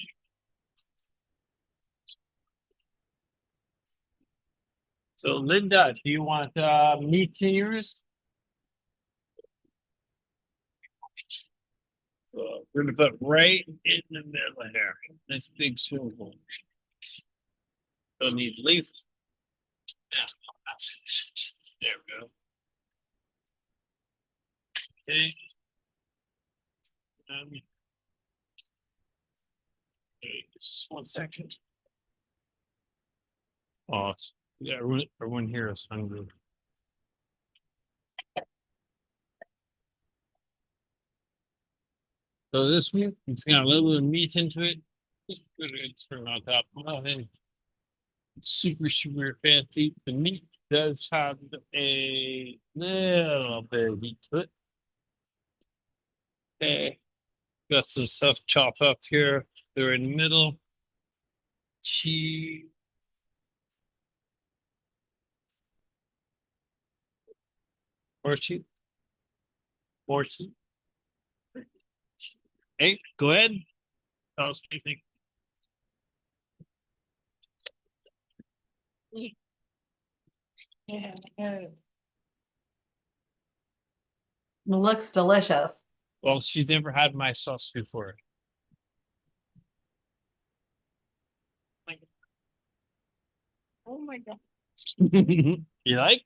So, Linda, do you want meat in yours? So we're gonna put right in the middle here. Nice big spoonful. Don't need leaf. Yeah. There we go. Okay. Um, just 1 second. Oh, yeah, everyone here is hungry. So this one, it's got a little bit of meat into it. Just put it turn on top. Nothing super, super fancy. The meat does have a little bit of heat to it. Okay. Got some stuff chopped up here. They're in the middle. Cheese. More cheese. More cheese. Hey, go ahead. Tell us what you think. It looks delicious. Well, she's never had my sauce before. Oh my God. You like?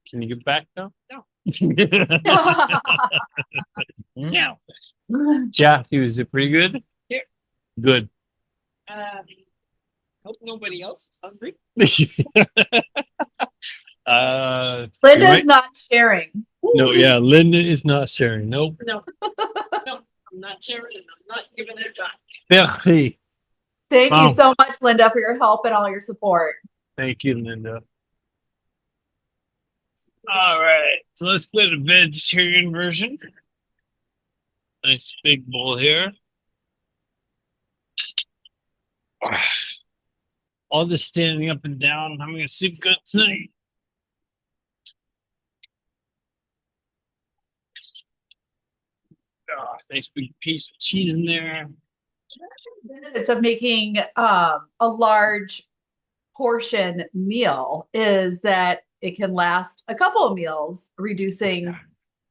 Can you get back now? No. No. Jackie, was it pretty good? Here. Good. Hope nobody else is hungry. Linda's not sharing. No, yeah, Linda is not sharing. Nope. No, no, I'm not sharing and I'm not giving it a shot. Thank Wow. you so much, Linda, for your help and all your support. Thank you, Linda. All right, so let's put a vegetarian version. Nice big bowl here. All this standing up and down, having a soup gut tonight. Nice big piece of cheese in there. Benefits of making a large portion meal is that it can last a couple of meals, reducing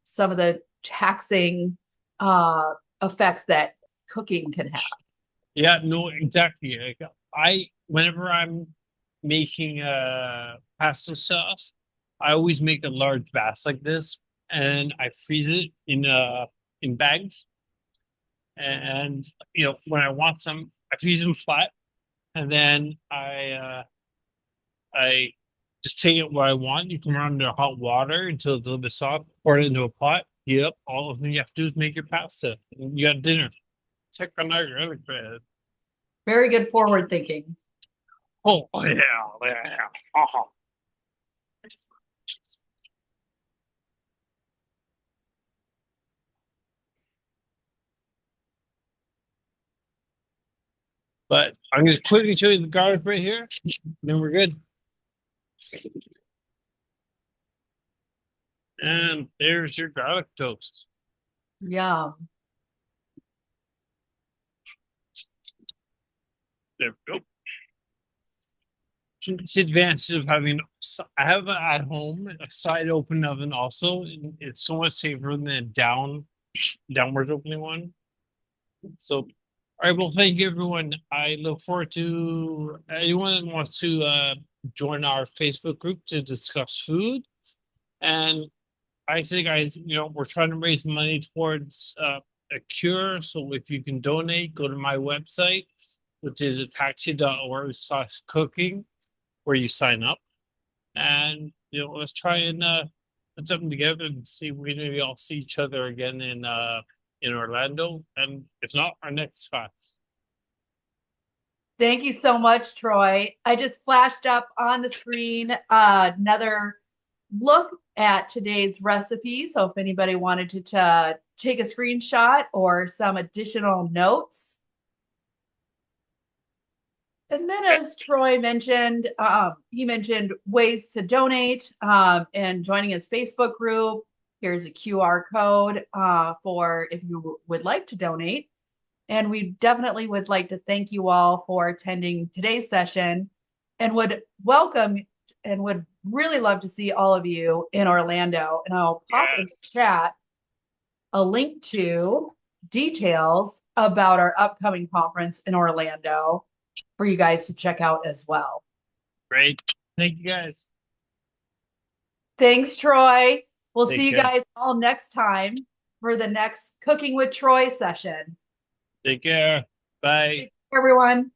some of the taxing effects that cooking can have. Yeah, no, exactly. Like, whenever I'm making pasta sauce, I always make a large batch like this, and I freeze it in bags. And when I want some, I freeze them flat, and then I just take it where I want. You can run under hot water until it's a little bit soft. Pour it into a pot. Heat up. All of them you have to do is make your pasta. And you got dinner. Check on our really bad. Very good forward thinking. Oh yeah, yeah. Uh-huh. But I'm just quickly show you the garlic right here. Then we're good. And there's your garlic toast. Yum. There we go. It's the advantage of having. I have at home a side open oven also. And it's so much safer than a downwards opening one. So, all right. Well, thank you, everyone. I look forward to anyone that wants to join our Facebook group to discuss food. And I think we're trying to raise money towards a cure. So if you can donate, go to my website, which is ataxia.org/cooking, where you sign up. And let's try and put something together and see if we maybe all see each other again in Orlando, and if not, our next class. Thank you so much, Troy. I just flashed up on the screen another look at today's recipe. So if anybody wanted to take a screenshot or some additional notes. And then as Troy mentioned, he mentioned ways to donate and joining his Facebook group. Here's a QR code for if you would like to donate. And we definitely would like to thank you all for attending today's session and would welcome and would really love to see all of you in Orlando. And I'll pop in the chat a link to details about our upcoming conference in Orlando for you guys to check out as well. Great. Thank you, guys. Thanks, Troy. We'll Take see you care. guys all next time for the next Cooking with Troy session. Take care. Bye. Take care, everyone.